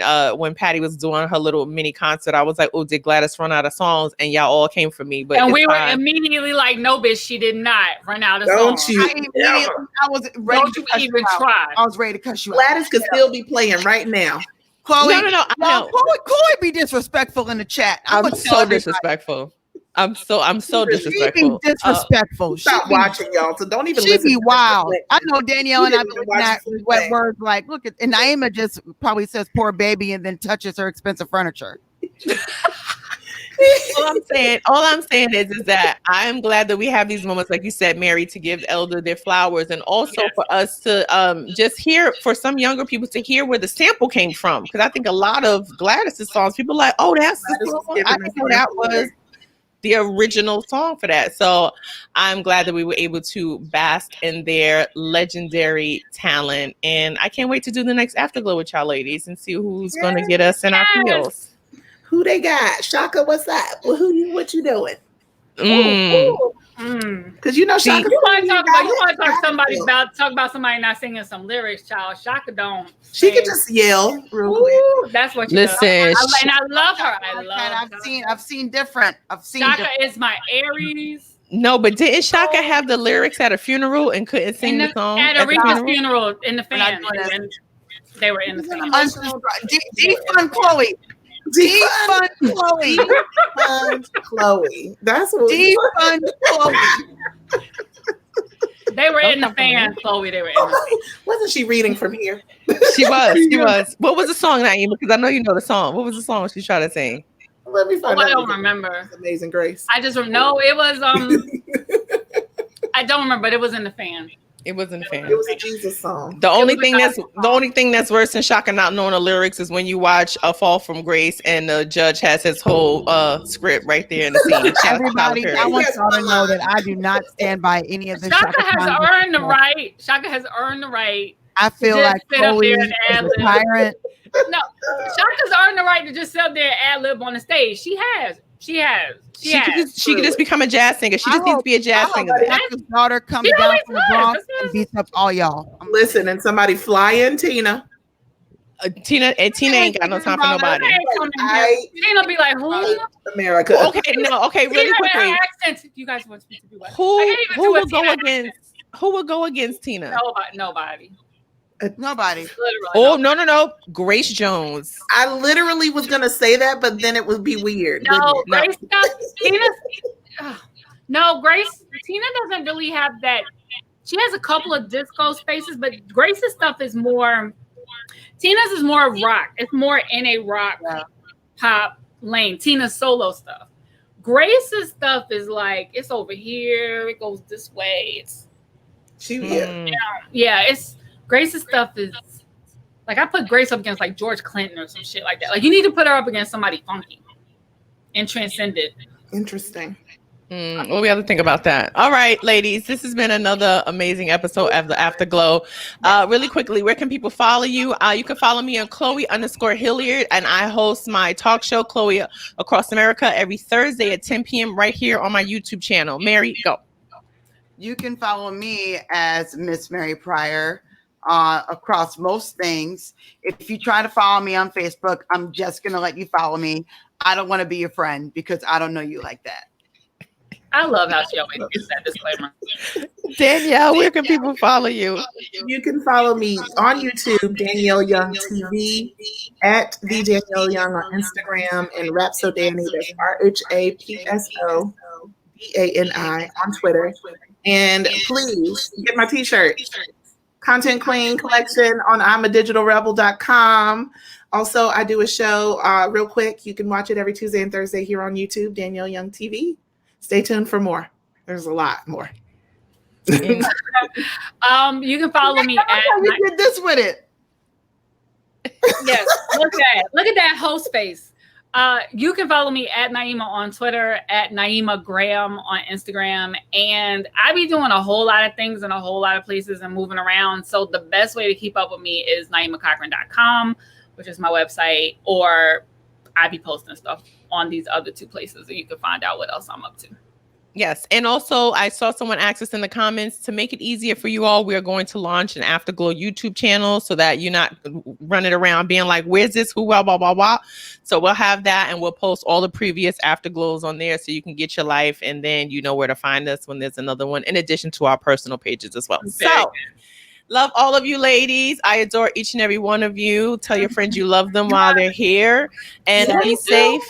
Patti was doing her little mini concert, I was like, oh, did Gladys run out of songs? And y'all all came for me. But and we were immediately like, no, bitch, she did not run out of songs. I was ready Don't to you cuss even you out. try. I was ready to cuss you out. Gladys could still be playing right now. Chloe, No, I know. Chloe be disrespectful in the chat. I'm so disrespectful. I'm so disrespectful. She be disrespectful. Stop watching, y'all. So don't even she listen. Be wild. I know Danielle and I be didn't looking at watch what the words like. Look at, and Naima just probably says "poor baby" and then touches her expensive furniture. all I'm saying is that I am glad that we have these moments, like you said, Mary, to give elder their flowers, and also for us to just hear, for some younger people to hear where the sample came from. Because I think a lot of Gladys' songs, people are like, oh, that's the song. I didn't know that was the original song for that. So I'm glad that we were able to bask in their legendary talent, and I can't wait to do the next Afterglow with y'all ladies and see who's going to get us in our feels. Who they got? Shaka, what's up? Well, what you doing? Because you know Shaka. You want to talk about somebody not singing some lyrics, child. Shaka don't. She can just yell real quick. That's what you listen. And I love her. I've seen different. Shaka is my Aries. No, but didn't Shaka have the lyrics at a funeral and couldn't sing the song? At Aretha's funeral in the fan. They were in the fan. Defund Chloe. Defund Chloe. Defund Chloe. That's what. Defund Chloe. They were in the fan, Chloe. They were in the fan. Wasn't she reading from here? She was. What was the song, Naima? Because I know you know the song. What was the song she tried to sing? Let me find out. I don't remember. Amazing Grace. I just know it was I don't remember, but it was in the fan. It was in the fan. It was a Jesus song. The only thing that's worse than Shaka not knowing the lyrics is when you watch A Fall from Grace and the judge has his whole script right there in the scene. Everybody, I want y'all to know that I do not stand by any of this. Shaka has earned the right. Shaka has earned the right. I feel like Chloe is a tyrant. No, Shaka's earned the right to just sit up there and ad-lib on the stage. She could just become a jazz singer. She just needs to be a jazz singer. His daughter comes down from the Bronx and beats up all y'all. Listen, and somebody fly in Tina. Tina ain't got no time for nobody. Tina be like, who? America. Okay, really quickly. You guys want me to do what? Who would go against Tina? Nobody. Nobody. Oh, no. Grace Jones. I literally was gonna say that, but then it would be weird. Grace. Tina doesn't really have that. She has a couple of disco spaces, but Grace's stuff is more. Tina's is more rock. It's more in a rock pop lane. Tina's solo stuff. Grace's stuff is like it's over here. It goes this way. It's Grace's stuff is like I put Grace up against like George Clinton or some shit like that. Like you need to put her up against somebody funky and transcended. Interesting. Well, we have to think about that. All right, ladies, this has been another amazing episode of the Afterglow. Really quickly, where can people follow you? You can follow me on Chloe_Hilliard, and I host my talk show, Chloe Across America, every Thursday at 10 p.m. right here on my YouTube channel. Mary, go. You can follow me as Miss Mary Pryor across most things. If you try to follow me on Facebook, I'm just going to let you follow me. I don't want to be your friend because I don't know you like that. I love how she always gets that disclaimer. Danielle, where can people follow you? You can follow me on YouTube, Danielle Young TV, at the Danielle Young on Instagram, and Rapsodani, that's RHAPSODANI on Twitter. And please get my t-shirt, Content Queen collection on I'mADigitalRebel.com. Also, I do a show real quick. You can watch it every Tuesday and Thursday here on YouTube, Danielle Young TV. Stay tuned for more. There's a lot more. You can follow me at. We did this with it. Yes, look at that whole space. You can follow me at Naima on Twitter, at Naima Graham on Instagram, and I be doing a whole lot of things in a whole lot of places and moving around. So the best way to keep up with me is NaimaCochran.com, which is my website, or I be posting stuff on these other two places, and you can find out what else I'm up to. Yes. And also, I saw someone ask us in the comments, to make it easier for you all, we are going to launch an Afterglow YouTube channel so that you're not running around being like, where's this? Who, blah, blah, blah, blah. So we'll have that, and we'll post all the previous Afterglows on there so you can get your life, and then you know where to find us when there's another one, in addition to our personal pages as well. So love all of you ladies. I adore each and every one of you. Tell your friends you love them while they're here, and be safe.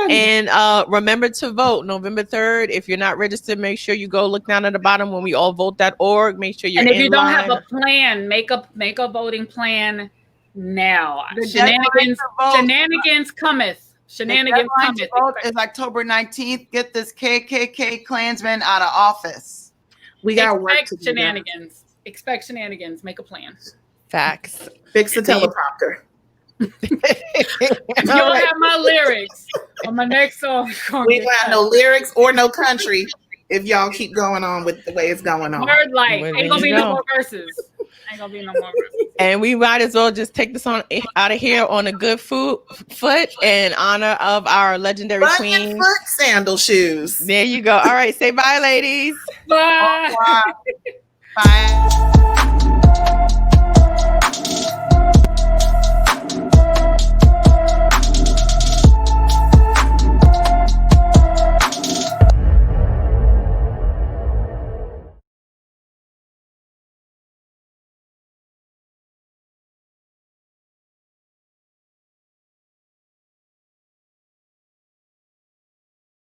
And remember to vote November 3rd. If you're not registered, make sure you go look down at the bottom when we all vote.org. Make sure you're in. And if you don't line. have a plan, make a voting plan now. Shenanigans cometh. Shenanigans cometh. It's October 19th. Get this KKK Klansman out of office. We got work to do. Shenanigans. Expect shenanigans. Make a plan. Facts. Fix the teleprompter. You don't have my lyrics on my next song. We ain't got no lyrics or no country if y'all keep going on with the way it's going on. Word light. Ain't gonna be no more verses. Ain't gonna be no more verses. And we might as well just take this on out of here on a good foot in honor of our legendary queen. Foot sandal shoes. There you go. All right, say bye, ladies. Bye. Bye.